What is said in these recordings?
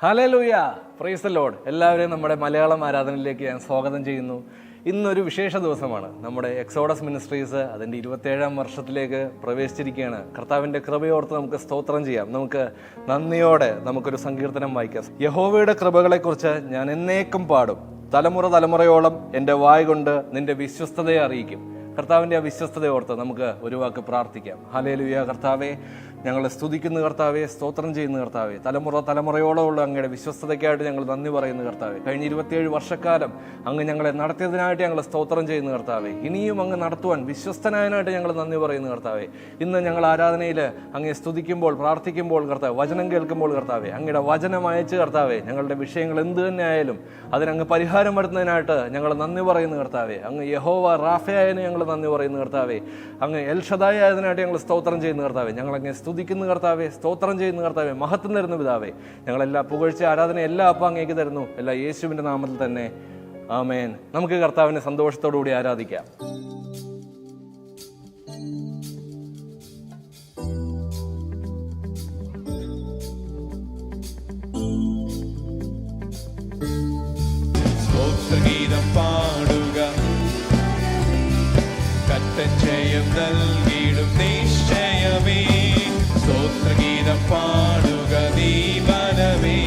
Hallelujah, praise the Lord. എല്ലാവരെയും നമ്മുടെ മലയാളം ആരാധനയിലേക്ക് ഞാൻ സ്വാഗതം ചെയ്യുന്നു. ഇന്നൊരു വിശേഷ ദിവസമാണ്. നമ്മുടെ എക്സോഡസ് മിനിസ്ട്രീസ് അതിൻ്റെ 27ാം വർഷത്തിലേക്ക് പ്രവേശിച്ചിരിക്കുകയാണ്. കർത്താവിൻ്റെ കൃപയോർത്ത് നമുക്ക് സ്തോത്രം ചെയ്യാം. നമുക്ക് നന്ദിയോടെ നമുക്കൊരു സങ്കീർത്തനം വായിക്കാം. യഹോവയുടെ കൃപകളെക്കുറിച്ച് ഞാൻ എന്നേക്കും പാടും, തലമുറ തലമുറയോളം എൻ്റെ വായ് കൊണ്ട് നിന്റെ വിശ്വസ്തതയെ അറിയിക്കും. കർത്താവിൻ്റെ ആ വിശ്വസ്തതയോർത്ത് നമുക്ക് ഒരു വാക്ക് പ്രാർത്ഥിക്കാം. ഹല്ലേലൂയ. കർത്താവെ, ഞങ്ങളെ സ്തുതിക്കുന്ന കർത്താവെ, സ്തോത്രം ചെയ്യുന്ന കർത്താവെ, തലമുറ തലമുറയോളമുള്ള അങ്ങയുടെ വിശ്വസ്തതയ്ക്കായിട്ട് ഞങ്ങൾ നന്ദി പറയുന്ന കർത്താവെ, കഴിഞ്ഞ 27 വർഷക്കാലം അങ്ങ് ഞങ്ങളെ നടത്തിയതിനായിട്ട് ഞങ്ങൾ സ്തോത്രം ചെയ്യുന്ന കർത്താവെ, ഇനിയും അങ്ങ് നടത്തുവാൻ വിശ്വസ്തനായതിനായിട്ട് ഞങ്ങൾ നന്ദി പറയുന്ന കർത്താവെ, ഇന്ന് ഞങ്ങൾ ആരാധനയിൽ അങ്ങയെ സ്തുതിക്കുമ്പോൾ പ്രാർത്ഥിക്കുമ്പോൾ കർത്താവ്, വചനം കേൾക്കുമ്പോൾ കർത്താവെ, അങ്ങയുടെ വചനം അയച്ച് കർത്താവെ, ഞങ്ങളുടെ വിഷയങ്ങൾ എന്ത് തന്നെ ആയാലും അതിനങ്ങ് പരിഹാരം വരുന്നതിനായിട്ട് ഞങ്ങൾ നന്ദി പറയുന്ന കർത്താവെ, അങ്ങ് യഹോവ റാഫയായതിന് ഞങ്ങൾ നന്ദി പറയുന്ന കർത്താവെ, അങ്ങ് എൽ ഷദായി ആയതിനായിട്ട് ഞങ്ങൾ സ്തോത്രം ചെയ്യുന്ന കർത്താവെ, ഞങ്ങളങ്ങ് സ്തുതിക്കുന്ന കർത്താവെ, സ്തോത്രം ചെയ്യുന്ന കർത്താവെ, മഹത്വം തരുന്ന പിതാവേ, ഞങ്ങളെല്ലാ പുകഴ്ച ആരാധന എല്ലാ അപ്പം അങ്ങേക്ക് തരുന്നു, എല്ലാ യേശുവിൻ്റെ നാമത്തിൽ തന്നെ, ആമേൻ. നമുക്ക് കർത്താവിനെ സന്തോഷത്തോടുകൂടി ആരാധിക്കാം. സ്തോത്രഗീതം പാടുക, കർത്തൻ ജയം നൽകിയിടും നിശ്ചയമേ. സ്തോത്രഗീതം പാടുക നീ മനമേ,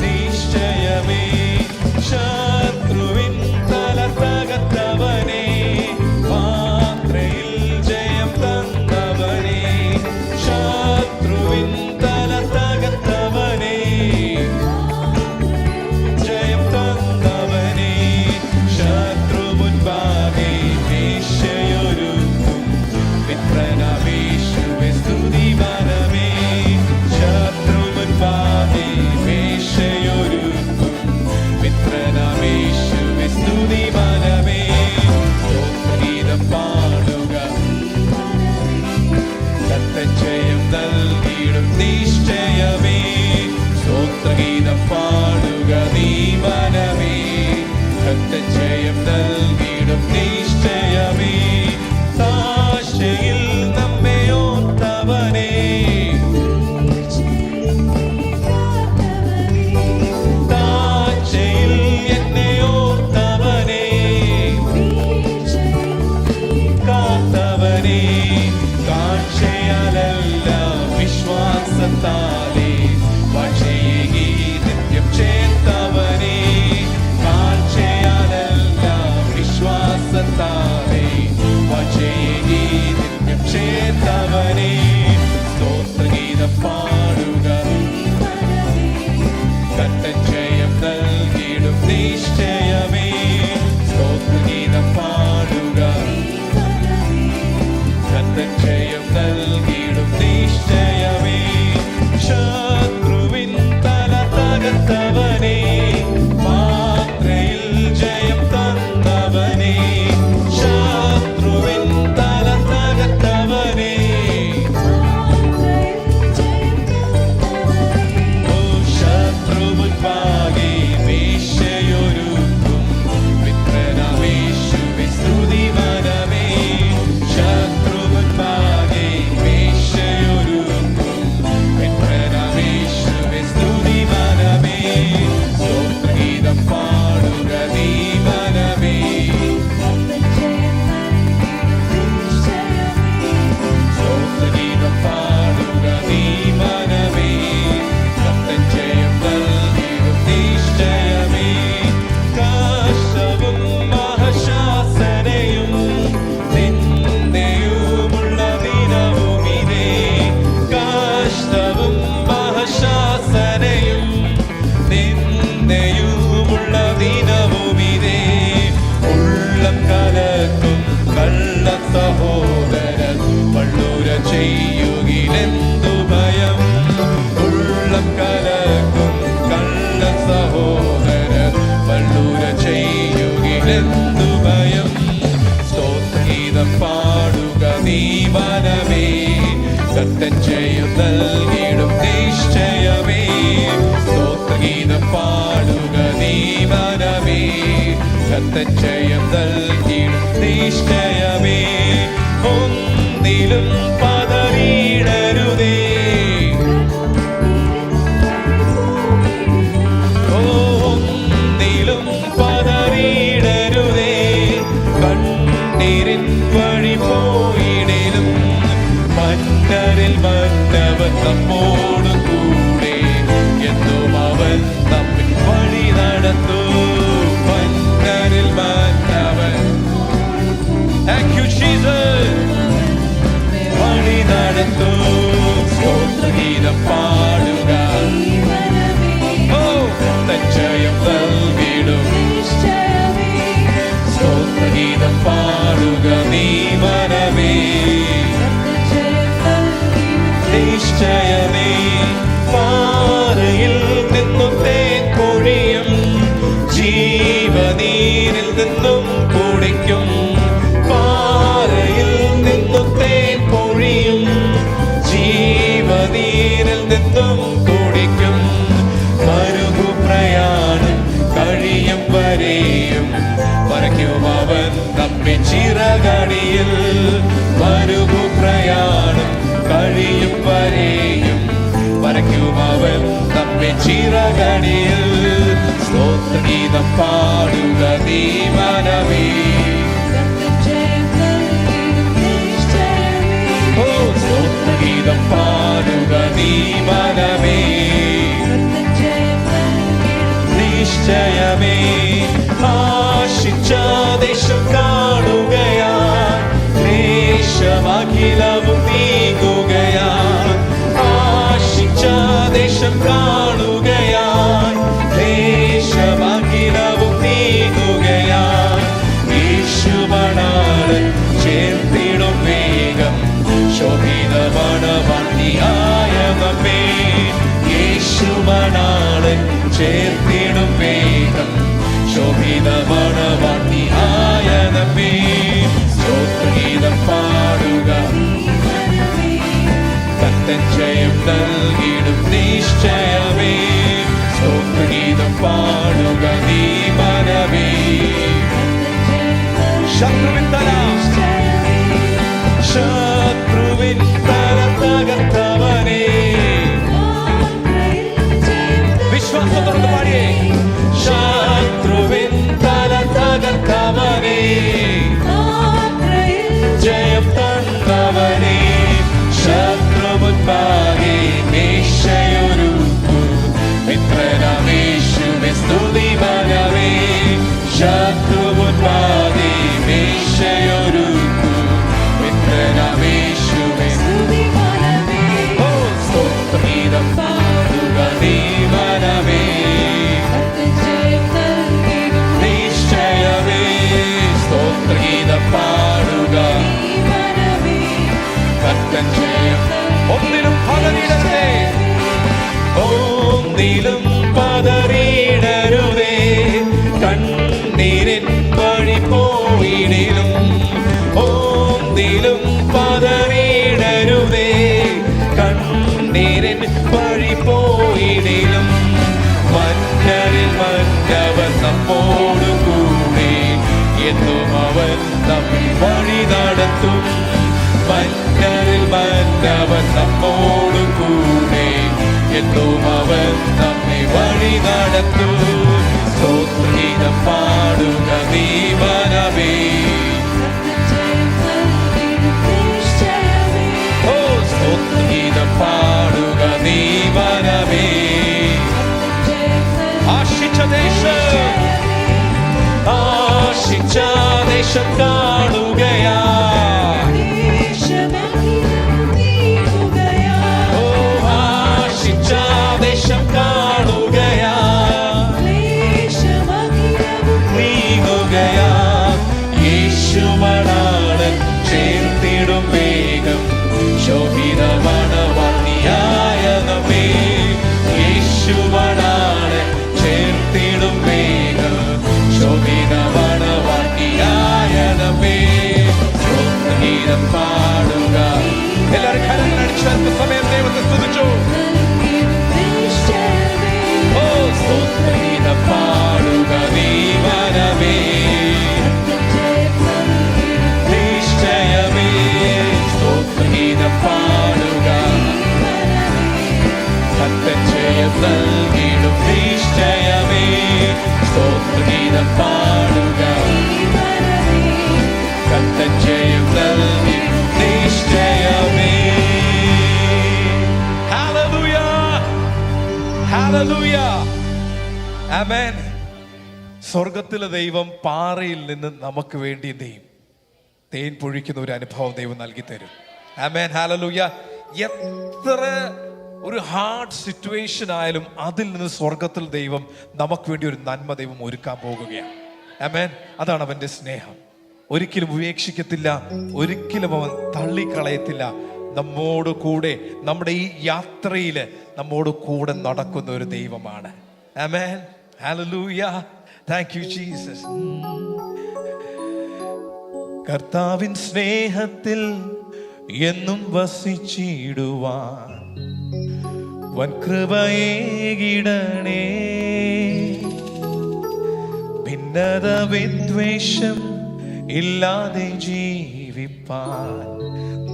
നിശ്ചയമേ. ശത്രുവിൻ തല തകർത്തവനേ, മാത്രയിൽ ജയം തന്നവനേ. ശത്രുവിൻ തല തകർത്തവനേ, ജയം തന്നവനേ. ശത്രു മുൻപാകെ വീഴ്ചയൊരുക്കും മിത്രനാമേശുവേ സ്തുതി മനമേ. ശത്രു മുൻപാകെ വീഴ്ചയൊരുക്കും മിത്രനാമേശുവേ സ്തുതി മനമേ. സ്തോത്രഗീതം പാടുക, കർത്തൻ ജയം നൽകിയിടും നിശ്ചയമേ. സ്തോത്രഗീതം പാടുക നീ മനമേ, കർത്തൻ ജയം നൽകിയിടും നിശ്ചയമേ. താഴ്ചയിൽ നമ്മെ ഓർത്തവനേ, താഴ്ചയിൽ എന്നെ ഓർത്തവനേ, കാത്തവനേ. കാഴ്ചയാലല്ല വിശ്വാസത്താലേ വാഴ്ചയേകി നിത്യം ചേർത്തവനേ. കാഴ്ചയാലല്ല വിശ്വാസത്താലേ വാഴ്ചയേകി നിത്യം ചേർത്തവനേ. സ്തോത്രഗീതം പാടുക, കർത്തൻ ജയം നൽകിയിടും നിശ്ചയമേ. സ്തോത്രഗീതം പാടുക, കർത്തൻ ജയം നൽകിയിടും നിശ്ചയമേ. ശത്രുവിൻ തല തകർത്തവനേ, മാത്രയിൽ ജയം തന്നവനേ. ശത്രുവിൻ തല തകർത്തവനേ, ഓ ശത്രു മുൻപാകെ വീഴ്ചയൊരുക്കും മിത്രനാമേശുവേ സ്തുതി മനമേ. ശത്രു മുൻപാകെ വീഴ്ചയൊരുക്കും മിത്രനാമേശുവേ സ്തുതി മനമേ. സ്തോത്രഗീതം പാടുക നീ മനമേ, സ്തോത്രഗീതം പാടുക നീ മനമേ. കർത്തൻ ജയം നൽകിയിടും നിശ്ചയമേ. കഷ്ടവും മഹാശാസനയും നിന്ദയുമുള്ള ദിനവുമിതേ. കഷ്ടവും മഹാശാസനയും നിന്ദയുമുള്ള ദിനവുമിതേ. ഉള്ളം കലക്കും കള്ള സഹോദരൻ വള്ളുര ചെയ്യുകിലെന്തു ഭയം. ഉള്ളം കലക്കും കള്ള സഹോദരൻ വള്ളുര ചെയ്യുകിലെന്തു ഭയം. സ്തോത്രഗീതം പാടുക നീ മനമേ, കർത്തൻ ജയം നൽകിയിടും നിശ്ചയമേ. സ്തോത്രഗീതം പാടുക നീ മനമേ, കർത്തൻ ജയം നൽകിയിടും നിശ്ചയമേ. ഒന്നിലും പതറിയിടരുതേ, ദേശമഖിലവും നീങ്ങുകയായി, ആശിച്ച ദേശം കാണുകയായി, ദേശമഖിലവും നീങ്ങുകയായി. യേശുമണാളൻ ചേർത്തിടും വേഗം ശോഭിത മണവാട്ടിയായ നമ്മെ. യേശുമണാളൻ ചേർത്തിടും വേഗം ശോഭിത മണവാട്ടിയായ നമ്മെ. സ്തോത്രഗീതം പാടുക, കർത്തൻ ജയം നൽകിടും നിശ്ചയമേ. സ്തോത്രഗീതം പാടുക നീ മനമേ. ശത്രുവിൻ തല തകർത്തവനേ. വിശ്വാസത്തോടെ പാടിയേ. ശത്രുവിൻ തല തകർത്തവനേ, ജയം തന്നവനേ. ശത്രുമുൻപാകെ മേശയൊരുക്കൂ, മിത്രനാമേശുവേ സ്തുതി മനമേ. ശത്രുമുൻപാകെ മേശയൊരുക്കൂ, മിത്രനാമേശുവേ സ്തുതി മനമേ. ഓ സ്തോത്രഗീതം പാടുക നീ മനമേ. നിശ്ചയമേ സ്തോത്രഗീതം പാടുക, കർത്തൻ ജയം. ഒന്നിലും പതറിയിടരുതേ, ഒന്നിലും പതറിയിടരുതേ. കണ്ണീരിൻ വഴി പോയിടിലും ഒന്നിലും പതറിയിടരുതേ. കണ്ണീരിൻ വഴി പോയിടിലും മന്നരിൽ മന്നവൻ നമ്മോടു കൂടെ, എന്നും അവൻ നമ്മെ വഴി നടത്തും. മന്നരിൽ മന്നവൻ നമ്മോടു കൂടെ, എന്നും അവൻ നമ്മെ വഴി നടത്തും. സ്തോത്രഗീതം പാടുക നീ മനമേ. ഓ സ്തോത്രഗീതം പാടുക നീ മനമേ. ആശിച്ച ദേശം കാണുകയാ, ഓ ആശിച്ച ദേശം കാണുകയാ, നീങ്ങുകയാ. യേശുമണാളൻ ചേർത്തിടും വേഗം ശോഭിത മണവാട്ടിയായ നമ്മെ. യേശുമണാളൻ ചേർത്തിടും വേഗം ശോഭിത മണവാട്ടിയായ നമ്മെ. സ്തോത്രഗീതം പാടുക. എല്ലാവരും കരങ്ങളടിച്ച് അല്പസമയം ദൈവത്തെ സ്തുതിച്ചു. ഓ സ്തോത്രഗീതം പാടുക നീ മനമേ. നിശ്ചയമേ സ്തോത്രഗീതം പാടുക, കർത്തൻ ജയം നൽകിടും നിശ്ചയമേ. സ്തോത്രഗീതം പാടുക, കർത്തൻ ജയം നൽകിടും നിശ്ചയമേ. ഹല്ലേലൂയ, ഹല്ലേലൂയ, ആമേൻ. സ്വർഗത്തിലെ ദൈവം പാറയിൽ നിന്ന് നമുക്ക് വേണ്ടി തേൻ പൊഴിക്കുന്ന ഒരു അനുഭവം ദൈവം നൽകി തരും. ആമേൻ, ഹല്ലേലൂയ. എത്ര ഒരു ഹാർഡ് സിറ്റുവേഷൻ ആയാലും അതിൽ നിന്ന് സ്വർഗത്തിൽ ദൈവം നമുക്ക് വേണ്ടി ഒരു നന്മ ദൈവം ഒരുക്കാൻ പോകുകയാണ്. ആമേൻ. അതാണ് അവന്റെ സ്നേഹം. ഒരിക്കലും ഉപേക്ഷിക്കത്തില്ല, ഒരിക്കലും അവൻ തള്ളിക്കളയത്തില്ല. നമ്മോട് കൂടെ നമ്മുടെ ഈ യാത്രയില് നമ്മോട് കൂടെ നടക്കുന്ന ഒരു ദൈവമാണ്. ആമേൻ, ഹല്ലേലൂയ. Thank you Jesus. കർത്താവിൻ സ്നേഹത്തിൽ എന്നും വസിച്ചിടുവാൻ വൻകൃപയേകിടണേ. ഭിന്നത വിദ്വേഷം ഇല്ലാതെ ജീവിപ്പാൻ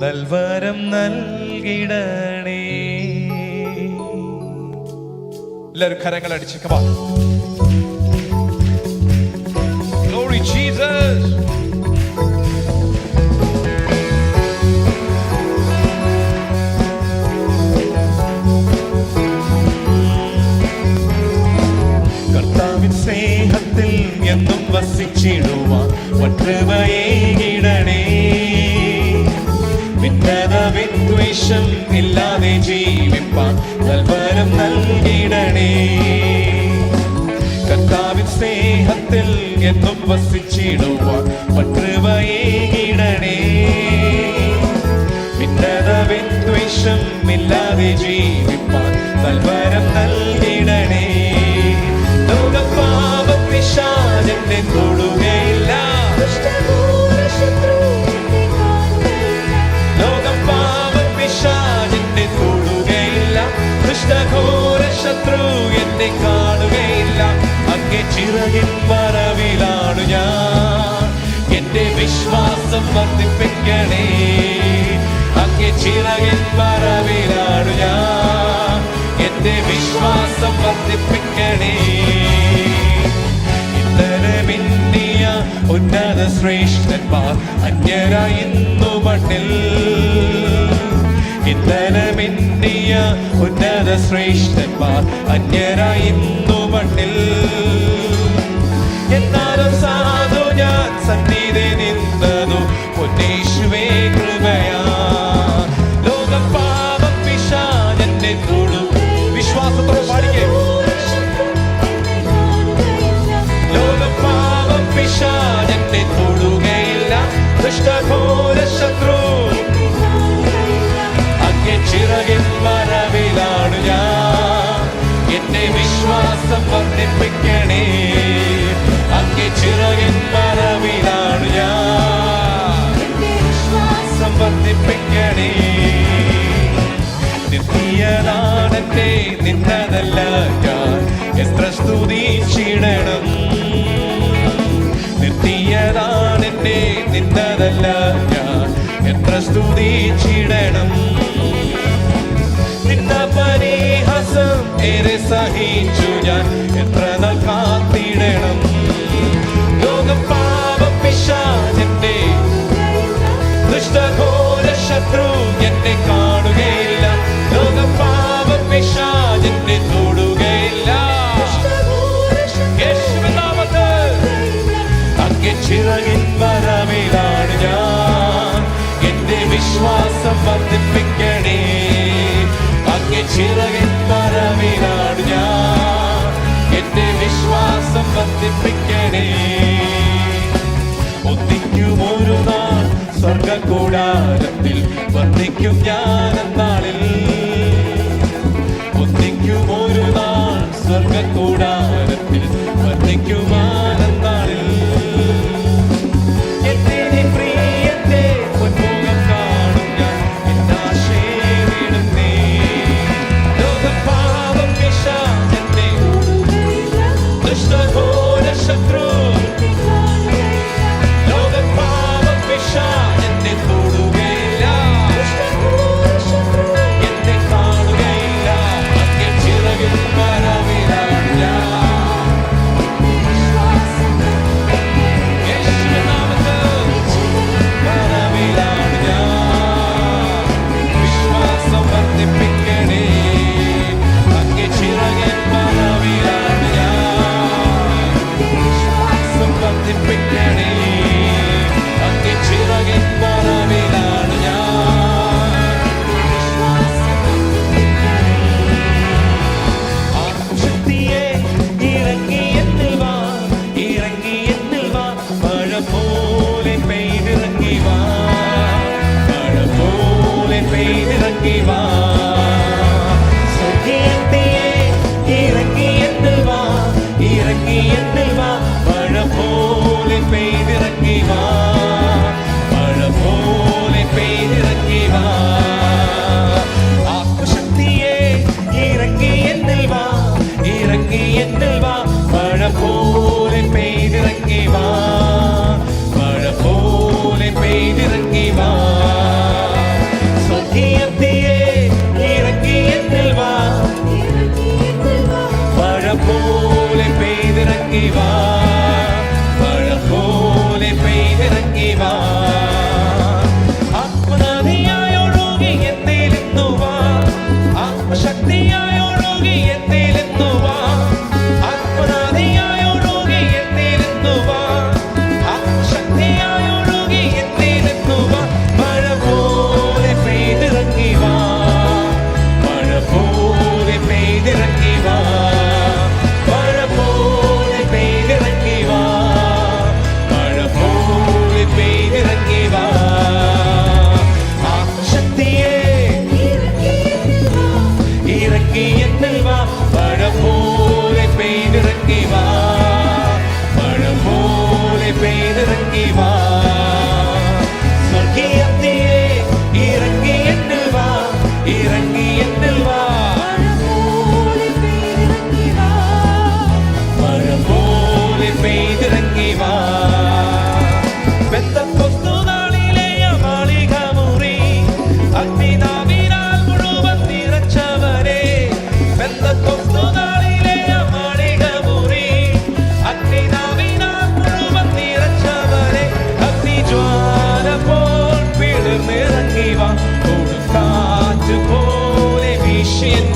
നൽവരം നൽകിടണേ. എല്ലാവരും കരങ്ങൾ അടിച്ച് come on. Glory Jesus. കർത്താവിൻ സ്നേഹത്തിൽ എന്നും വസിച്ചിടുവാൻ വൻകൃപയേകിടണേ. ഭിന്നത വിദ്വേഷം ഇല്ലാതെ ജീവിപ്പാൻ നൽവരം നൽകിടണേ. കർത്താവിൻ സ്നേഹത്തിൽ എന്നും വസിച്ചിടുവാൻ കൃപയേകിടണേ. ഭിന്നത വിദ്വേഷം ഇല്ലാതെ ജീവിപ്പാൻ നൽവരം നൽകിടണേ. ലോകപാപ പിശാചെന്നെ തൊടുകയില്ല. ലോകപാപ പിശാചെന്നെ തൊടുകയില്ല. ദുഷ്ടഘോര ശത്രു എന്നെ കാണുകയില്ല. അങ്ങേ ചിറകിൻ മറവിലാണ് ഞാൻ. എന്റെ വിശ്വാസം വർദ്ധിപ്പിക്കണേ. അങ്ങേ ചിറകിൻ മറവിലാണ് ഞാൻ. എന്റെ വിശ്വാസം വർദ്ധിപ്പിക്കണേ. ഇന്നലമിന്നിയ ഉന്നത ശ്രേഷ്ഠന്മാർ അന്യരായി ഇന്നു മണ്ണിൽ. ഇന്നലമിന്നിയ ഉന്നത ശ്രേഷ്ഠന്മാർ അന്യരായി ഇന്നു മണ്ണിൽ. എന്നാലും സാധു ഞാൻ സന്നിധി നിന്നതു പൊന്നേശുവേ കൃപയാ. ലോകപാപ പിശാചെന്നെ തൊടു. വിശ്വാസത്തോടെ പാടിക്കേ. ലോകപാപ പിശാചെന്നെ തൊടുകയില്ല. ദുഷ്ടഘോര ശത്രു അങ്ങേ ചിറകിൻ മറവിലാണ് ഞാൻ. എന്റെ വിശ്വാസം വർദ്ധിപ്പിക്കണേ. അങ്ങേ ചിറകിൻ മറവിലാണ് ഞാൻ. വിശ്വാസം വർദ്ധിപ്പിക്കണേ. നിത്യനാണെന്റെ നിന്നതല്ല ഞാൻ എത്ര സ്തുതിച്ചിടണം. നിത്യനാണെന്റെ നിന്നതല്ല ഞാൻ എത്ര സ്തുതിച്ചിടണം. നിന്ന പരിഹാസം ഏറെ സഹിച്ചു ഞാൻ എത്ര നാൾ കാത്തിടണം. ലോകപാപ പിശാചെന്നെ ദുഷ്ടഘോര ശത്രു എന്നെ കാണുകയില്ല. ലോകപാപ പിശാചെന്നെ തൊടുകയില്ല. യേശുവിൻ നാമത്തിൽ അങ്ങേ ചിറകിൻ മറവിലാണ് ഞാൻ. എന്റെ വിശ്വാസം വർദ്ധിപ്പിക്കണേ. അങ്ങേ ചിറകിൻ മറവിലാണ് ഞാൻ. എന്റെ വിശ്വാസം വർദ്ധിപ്പിക്കണേ. ഒന്നിക്കും ഒരു നാൾ സ്വർഗകൂടാരത്തിൽ വന്നിക്കും ഞാൻ എന്നാളിൽ. ഒന്നിക്കും ഒരു നാൾ സ്വർഗകൂടാരത്തിൽ വന്നിക്കുവാൻ എന്നാളിൽ. എന്റെ പ്രിയന്റെ പൊന്മുഖം കാണും ഞാൻ. എന്നാശേരിടുന്നേ. ലോകപാപ പിശാചെന്നെ ദുഷ്ടഘോര ശത്രു ലോകപാപ പിശാചെന്നെ തൊടുകയില്ല.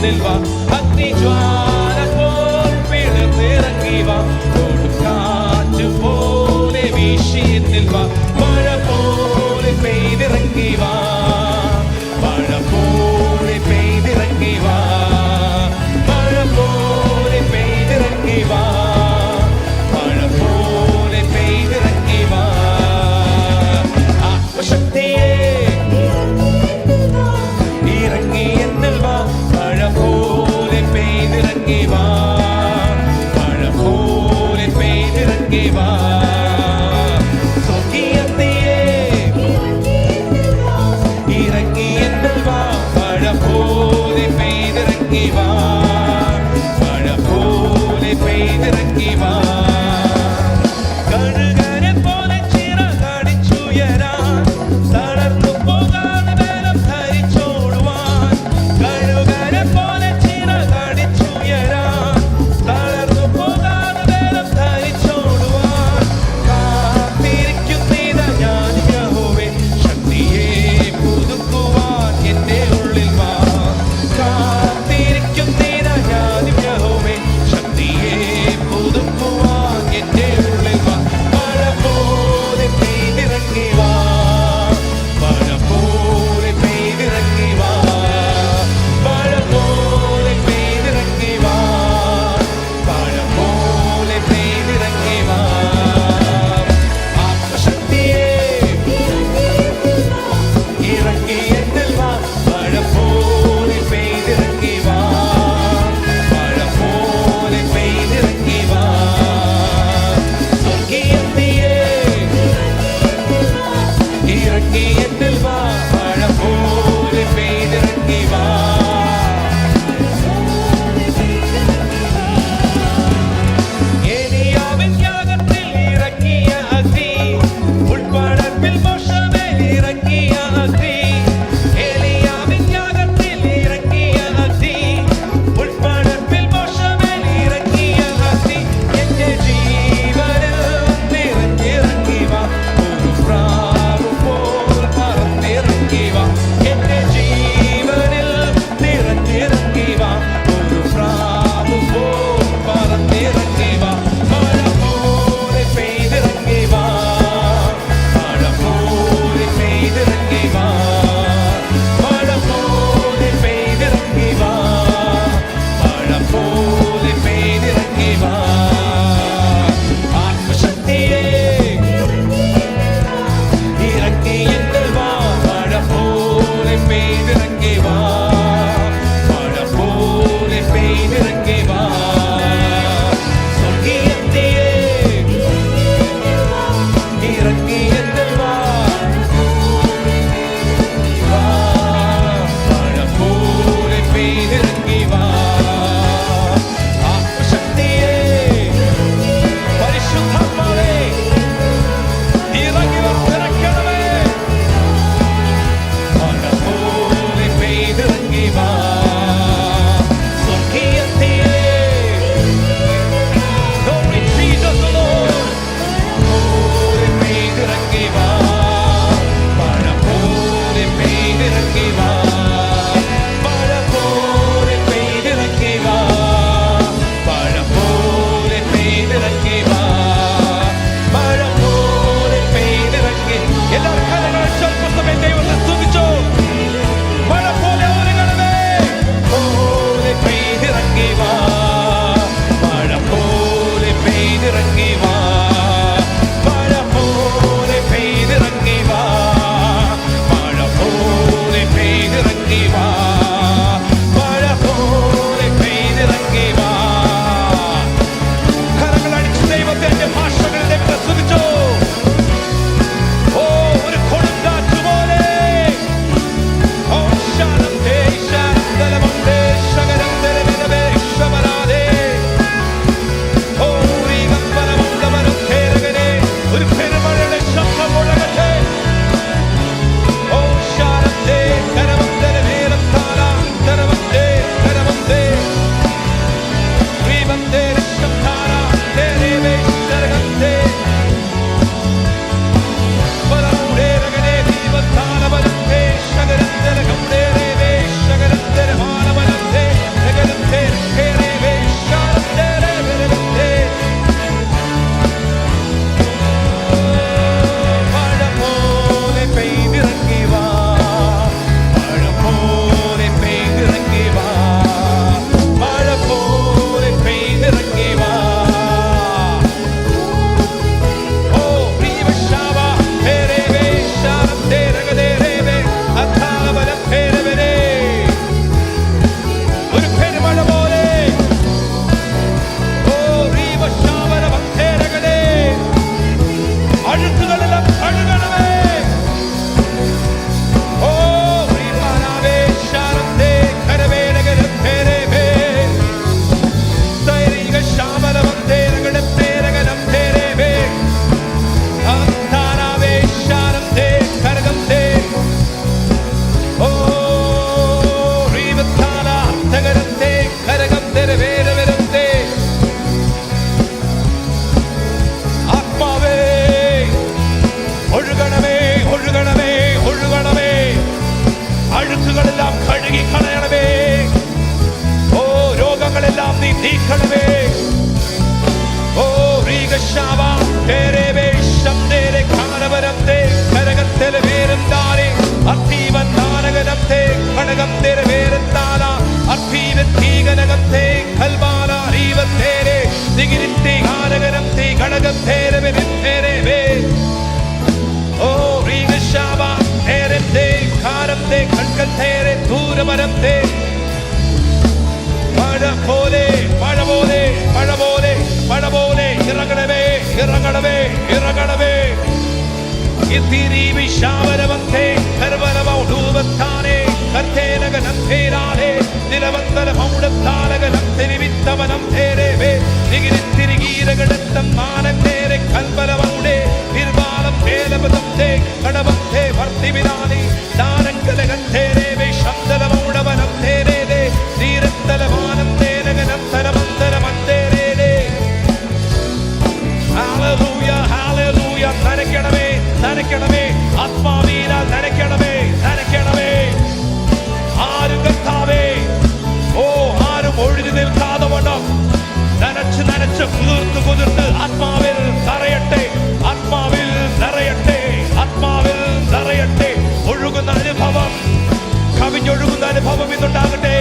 എന്നിൽ വാ, അഗ്നിജ്വാല പോൽ പിളർന്നിറങ്ങി വാ, കൊടുങ്കാറ്റ് പോലെ വീശി എന്നിൽ വാ, മഴ പോലെ പെയ്തിറങ്ങി വാ, മഴ പോലെ പെയ്തിറങ്ങി വാ, മഴ പോലെ പെയ്തിറങ്ങി വാ, മഴ പോലെ പെയ്തിറങ്ങി വാ. ആത്മശക്തിയെ ഇറങ്ങി എന്നിൽ വാ, മഴ പോലെ പെയ്തിറങ്ങി വാ, മഴ പോലെ പെയ്തിറങ്ങി വാ. സ്വർഗീയതയെ ഇറങ്ങി എന്നിൽ വാ, മഴ പോലെ പെയ്തിറങ്ങി വാ, മഴ പോലെ പെയ്തിറങ്ങി വാ. കഴുകനെ പോലെ ചിറകടിച്ചുയരാൻ, തളർന്നു പോകാതെ ബലം ധരിച്ചോടുവാൻ, കഴുകനെ പോലെ ചിറകടിച്ചുയരാൻ, തളർന്നു പോകാതെ ബലം ധരിച്ചോടുവാൻ, കാത്തിരിക്കുന്നീത ഞാൻ യഹോവേ, ശക്തിയെ പുതുക്കുവാൻ എന്റെ ഉള്ളിൽ വാ, കാത്തിരിക്കുന്നീത ഞാൻ യഹോവേ, ശക്തിയെ പുതുക്കുവാൻ എന്റെ ഉള്ളിൽ വാ. മഴ പോലെ പെയ്തിറങ്ങി വാ, മഴ പോലെ പെയ്തിറങ്ങി വാ, മഴ പോലെ പെയ്തിറങ്ങി വാ, മഴ പോലെ പെയ്തിറങ്ങി വാ. ആത്മശക്തിയെ ഇറങ്ങി എന്നിൽ വാ, മഴ പോലെ പെയ്തിറങ്ങി വാ, മഴ പോലെ പെയ്തിറങ്ങി വാ. സ്വർഗീയതയെ ഇറങ്ങി എന്നിൽ വാ, മഴ പോലെ പെയ്തിറങ്ങി വാ. ഏലിയാവിൻ യാഗത്തിൽ ഇറങ്ങിയ അഗ്നി, ഉൾപ്പടർപ്പിൽ മോശമേൽ ഇറങ്ങിയ അഗ്നി, ഏലിയാവിൻ യാഗത്തിൽ ഇറങ്ങിയ അഗ്നി, ഉൾപ്പടർപ്പിൽ മോശമേൽ ഇറങ്ങിയ അഗ്നി, എന്റെ ജീവനിൽ നിറഞ്ഞിറങ്ങി വാ, ഒരു പ്രാവ് പോൽ പറന്നിറങ്ങി വാ, എന്റെ ജീവനിൽ നിറഞ്ഞിറങ്ങി വാ, ഒരു പ്രാവ് പോൽ പറന്നിറങ്ങി വാ. മഴ പോലെ പെയ്തിറങ്ങി വാ, മഴ പോലെ പെയ്തിറങ്ങി വാ, മഴ പോലെ പെയ്തിറങ്ങി വാ, മഴ പോലെ പെയ്തിറങ്ങി വാ. ആത്മശക്തിയെ ഇറങ്ങി എന്നിൽ വാ, മഴ പോലെ പെയ്തിറങ്ങി വാ, മഴ പോലെ പെയ്തിറങ്ങി വാ. സ്വർഗീയതയെ ഇറങ്ങി എന്നിൽ വാ, മഴ പോലെ പെയ്തിറങ്ങി വാ. ആത്മശക്തിയെ പരിശുദ്ധാത്മാവേ ഇറങ്ങി നിറയ്ക്കണമേ, മഴ പോലെ പെയ്തിറങ്ങി വാ. സ്വർഗീയതയെ Glory Jesus the Lord, പോലെ പെയ്തിറങ്ങി വാ, മഴ പോലെ പെയ്തിറങ്ങി വാ, മഴ പോലെ പെയ്തിറങ്ങി വാ, മഴ പോലെ പെയ്തിറങ്ങി വാ, മഴ പോലെ പെയ്തിറങ്ങി. എല്ലാവരും കരങ്ങൾ സ്വല്പസമയം ദൈവത്തെ സ്തുതിച്ചോ. മഴ പോലെ ഒരുങ്ങണമേ, പോലെ പെയ്തിറങ്ങി വാ, മഴ പോലെ പെയ്തിറങ്ങി വാ, മഴ പോലെ പെയ്തിറങ്ങി വാ, മഴ പോലെ പെയ്തിറങ്ങി വാ, മഴ പോലെ പെയ്തിറങ്ങി വാ. കരങ്ങളടിച്ച് ദൈവത്തിന്റെ ഭാഷകളിൽ ദൈവത്തെ സ്തുതിച്ചോ. ഓ, ഒരു കൊടുങ്കാറ്റ് പോലെ. ഓ, ശാനന്തേ, ശാനന്തലമന്തേ, ശകരന്തരമിതവേ, ശമനാദേ. ഓ, രീഗമ്പലമന്തമനുദ്ധേരകനേ, ഒരു പെരുമഴയുടെ ശബ്ദം മുഴങ്ങട്ടെ. ഓ, ശാനന്തേ, കരമന്തരമേലത്താല, കരമന്തേ, കരമന്തേ. ശ്രീമന്തേ, ശബ്ദാല, തേരേവേ, ശരഗന്തേ. ബലമുടേരകനേ, ദീപത്താല ബലന്തേ, ശകരന്തരകന്തേരേവേ, ശകരന്തരമാല ബലന്തേ. റീവത്തീകനകത്തെ കൽബാല റീവത്തേരെ ദിഗിരിത്തി കാരകനത്തെ ഘടകത്തേരെ വെരിത്തേരെ ഓ റീഗശാബ തേരത്തെ കാരത്തെ കൺകത്തേരെ ദൂരമരത്തെ മഴ പോലെ മഴ പോലെ മഴ പോലെ മഴ പോലെ ഇറങ്ങണമേ ഇറങ്ങണമേ ഇറങ്ങണമേ ഇത്തിരീവി ശാവരവത്തെ കർവലമൗഢൂവത്താനെ കർത്തേനകനത്തേരാനെ നിലവന്തലമൗഢത്താലകനം തിരിവിത്തവനം തേരേവേ നികിരിത്തിരികീരകടത്തം മാനം തേരെ കൽബലമൗഢേ നിർവാലം തേലപദം തേ കടവം തേ വർത്തിവിനാനി ദാനങ്കലകത്തേരേവേ ശബ്ദലമൗഢവനം തേരേതേ തീരത്തലമാനം തേനകനം തരമന്തരമന്തേരേതേ ഹല്ലേലൂയ ഹല്ലേലൂയ നനയ്ക്കണമേ നനയ്ക്കണമേ ആത്മാവീന നനയ്ക്കണമേ നനയ്ക്കണമേ ആരും കർത്താവേ ഓ ആരും ഒഴിഞ്ഞു നിൽക്കാതെ വണ്ണം നനച്ച് നനച്ച് കുതിർന്ന് കുതിർന്ന് ആത്മാവിൽ നിറയട്ടെ ആത്മാവിൽ നിറയട്ടെ ആത്മാവിൽ നിറയട്ടെ ഒഴുകുന്ന അനുഭവം കവിഞ്ഞൊഴുകുന്ന അനുഭവം ഇന്നുണ്ടാകട്ടെ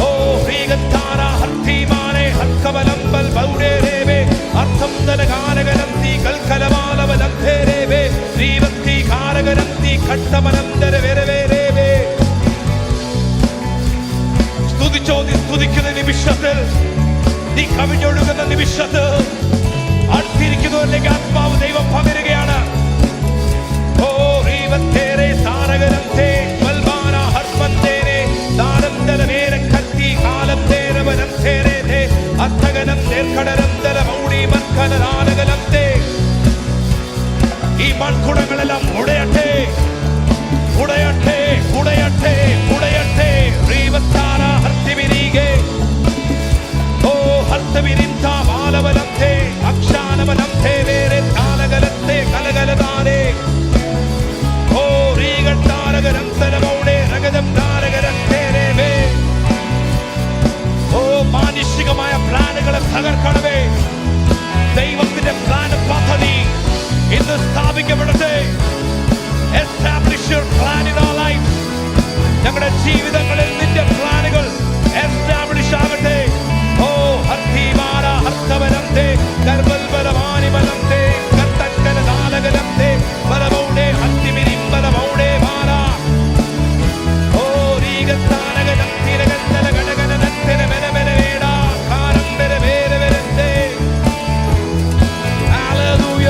ഓ ശ്രീകത്താന ഹർത്തിമാനെ ഹർക്കവലംബൽ ബൗഡേരേവേ അർത്ഥം തലകാരകനം തീ കൽക്കലമാലവലം തേരേവേ ശ്രീവത്തി കാരകനം തീ കട്ടമനം തരവേരവേരേവേ സ്തുതിച്ചോ നീ സ്തുതിക്കുന്ന നിമിഷത്തിൽ നീ കവിഞ്ഞൊഴുകുന്ന നിമിഷത്തിൽ അടുത്തിരിക്കുന്നവരിലേക്ക് ആത്മാവ് ദൈവം പകരുകയാണ് ഓ റീവത്തേരെ താരകനം തേ വൽബാന ഹർമന്തേരെ താരം തലവേര കത്തി കാലം തേരവനം തേരേ തേ അർത്ഥകനം നേർക്കടരം തലമൗടി മർക്കനാനകലം തേ ഈ മൺകുടങ്ങളെല്ലാം ഉടയട്ടെ ഉടയട്ടെ ഉടയട്ടെ ഉടയട്ടെ റീവത്താന ഹർത്തിവിരീകെ ഓ ഹർത്തവിരിന്ത മാലവലം തേ അക്ഷാനവലം തേ വേറെ താലകലത്തെ കലകലതാരേ ഓ റീകട്ടാരകരം തലമൗടെ രഗതം താരകരം തേരേവേ ഓ മാനുഷികമായ പ്ലാനുകളെ തകർക്കണമേ ദൈവത്തിന്റെ പ്ലാൻ പദ്ധതി ഇന്ന് സ്ഥാപിക്കപ്പെടട്ടെ Establish your plan in our lives. ഞങ്ങളുടെ ജീവിതങ്ങളിൽ നിന്റെ പ്ലാനുകൾ എസ്റ്റാബ്ലിഷ് ആകട്ടെ ഓ ഹർത്തിമാന ഹർത്തവനത്തെ കർബൽബലമാനിബലത്തെ കത്തക്കലദാലകലത്തെ ബലമൗടെ ഹർത്തിമിരിംബലമൗടെ മാല ഓ രീഗത്താനകലം തിരകത്തല ഗണഗണനത്തിന മെനമെനവേട കാരം വെരവേരവരത്തെ ഹല്ലേലൂയ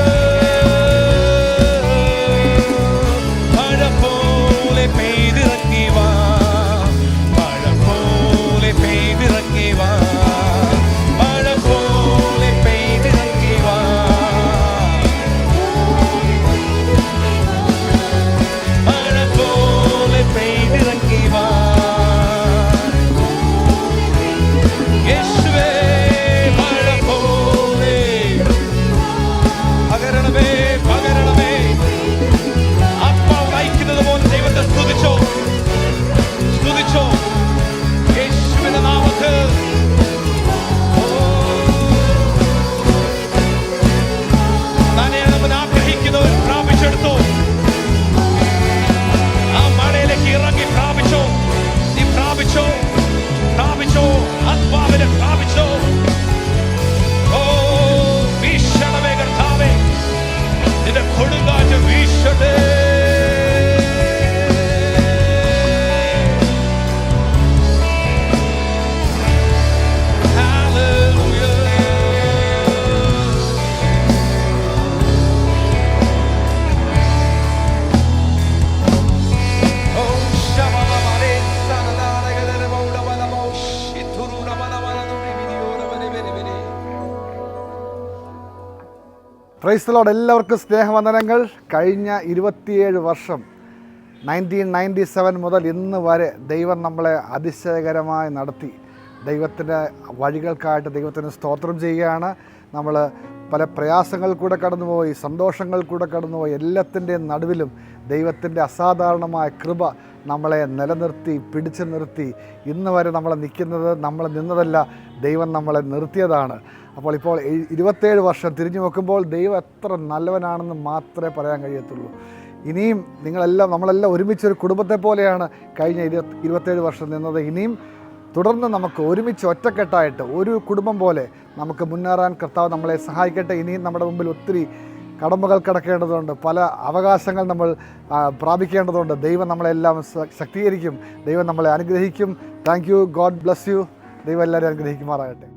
പ്രൈസ് ദി ലോർഡ്. എല്ലാവർക്കും സ്നേഹവന്ദനങ്ങൾ. കഴിഞ്ഞ 27 വർഷം 1997 മുതൽ ഇന്ന് വരെ ദൈവം നമ്മളെ അതിശയകരമായി നടത്തി. ദൈവത്തിൻ്റെ വഴികൾക്കായിട്ട് ദൈവത്തിന് സ്തോത്രം ചെയ്യുകയാണ്. നമ്മൾ പല പ്രയാസങ്ങൾ കൂടെ കടന്നുപോയി, സന്തോഷങ്ങൾ കൂടെ കടന്നുപോയി. എല്ലാത്തിൻ്റെയും നടുവിലും ദൈവത്തിൻ്റെ അസാധാരണമായ കൃപ നമ്മളെ നിലനിർത്തി, പിടിച്ചു നിർത്തി. ഇന്ന് വരെ നമ്മൾ നിൽക്കുന്നത് നമ്മൾ നിന്നതല്ല, ദൈവം നമ്മളെ നിർത്തിയതാണ്. അപ്പോൾ 27 വർഷം തിരിഞ്ഞു നോക്കുമ്പോൾ ദൈവം എത്ര നല്ലവനാണെന്ന് മാത്രമേ പറയാൻ കഴിയത്തുള്ളൂ. ഇനിയും നമ്മളെല്ലാം ഒരുമിച്ചൊരു കുടുംബത്തെ പോലെയാണ് കഴിഞ്ഞ 27 വർഷം നിന്നത്. ഇനിയും തുടർന്ന് നമുക്ക് ഒരുമിച്ച് ഒറ്റക്കെട്ടായിട്ട് ഒരു കുടുംബം പോലെ നമുക്ക് മുന്നേറാൻ കർത്താവ് നമ്മളെ സഹായിക്കട്ടെ. ഇനിയും നമ്മുടെ മുമ്പിൽ ഒത്തിരി കടമ്പകൾ കിടക്കേണ്ടതുണ്ട്, പല അവകാശങ്ങൾ നമ്മൾ പ്രാപിക്കേണ്ടതുണ്ട്. ദൈവം നമ്മളെല്ലാം ശക്തീകരിക്കും, ദൈവം നമ്മളെ അനുഗ്രഹിക്കും. Thank you. God bless you. ദൈവം എല്ലാവരും അനുഗ്രഹിക്കുമാറാകട്ടെ.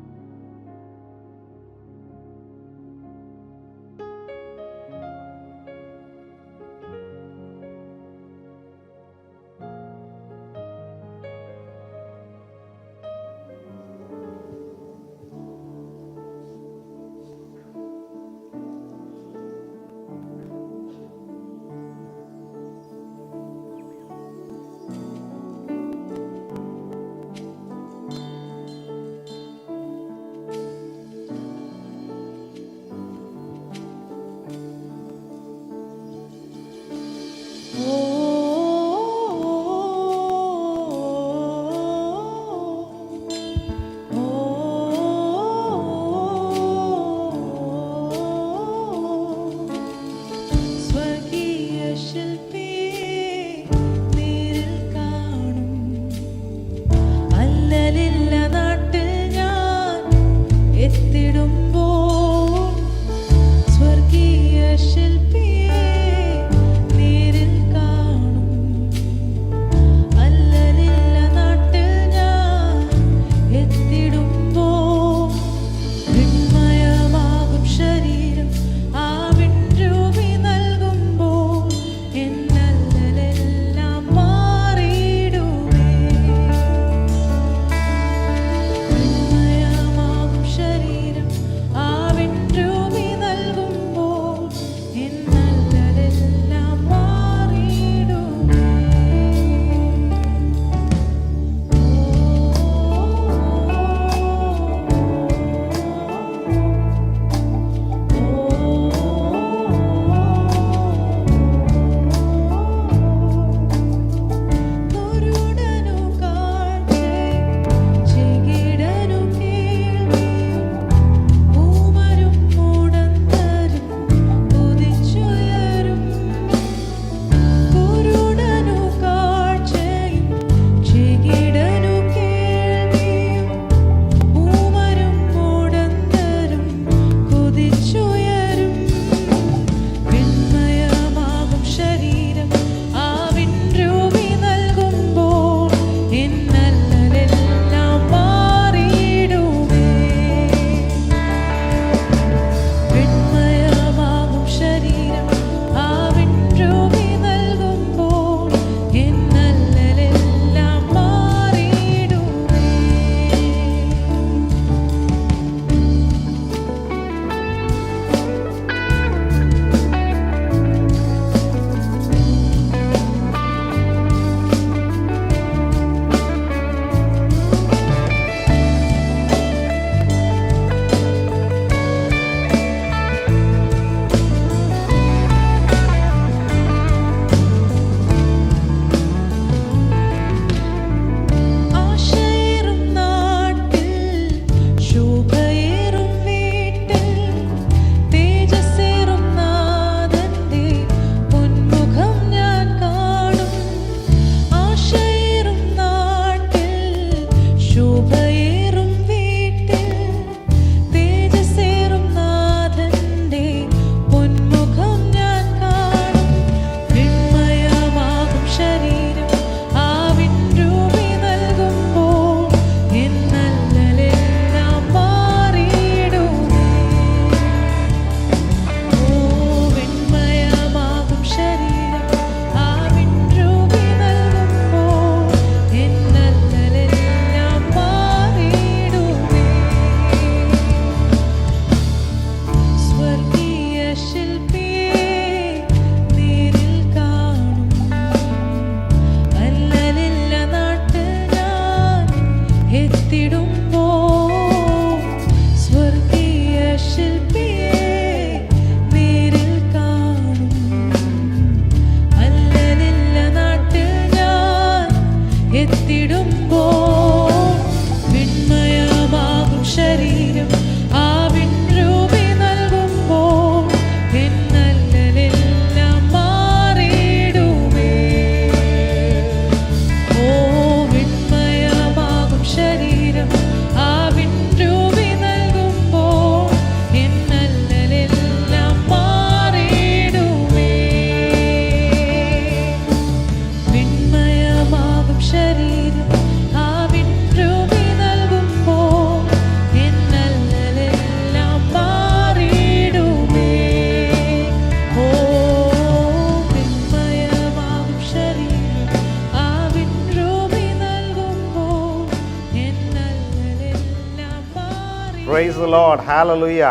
Praise the Lord, hallelujah.